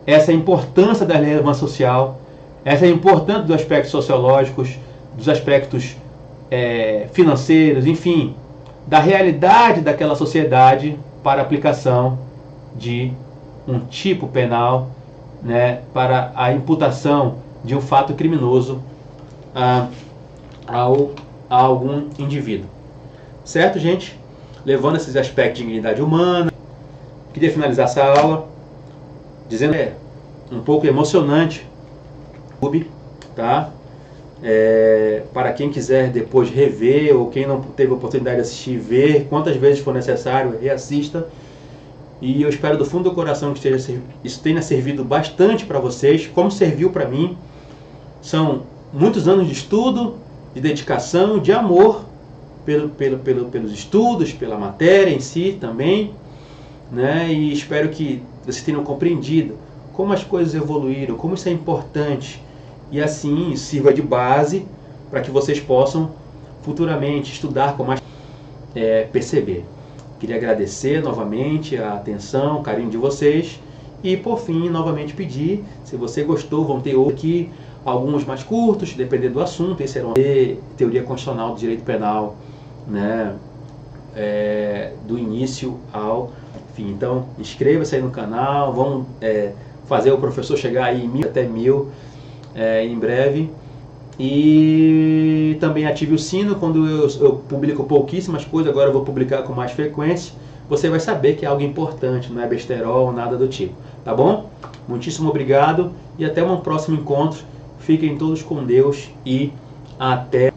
essa importância da relevância social, essa importância dos aspectos sociológicos, dos aspectos financeiros, enfim, da realidade daquela sociedade para a aplicação de um tipo penal, né, para a imputação de um fato criminoso a algum indivíduo. Certo, gente? Levando esses aspectos de dignidade humana, queria finalizar essa aula dizendo que é um pouco emocionante, tá? Para quem quiser depois rever, ou quem não teve a oportunidade de assistir, ver quantas vezes for necessário, reassista. E eu espero do fundo do coração que isso tenha servido bastante para vocês, como serviu para mim. São muitos anos de estudo, de dedicação, de amor pelos estudos, pela matéria em si também, né? E espero que vocês tenham compreendido como as coisas evoluíram, como isso é importante, e assim sirva de base para que vocês possam futuramente estudar com mais perceber. Queria agradecer novamente a atenção, o carinho de vocês e, por fim, novamente pedir, se você gostou, vão ter outros aqui, alguns mais curtos, dependendo do assunto. Esse era uma teoria constitucional do direito penal, né, do início ao fim. Então, inscreva-se aí no canal, vamos fazer o professor chegar aí em 1000 até 1000 em breve. E também ative o sino. Quando eu publico pouquíssimas coisas, agora eu vou publicar com mais frequência, você vai saber que é algo importante, não é besterol, nada do tipo, tá bom? Muitíssimo obrigado e até um próximo encontro. Fiquem todos com Deus e até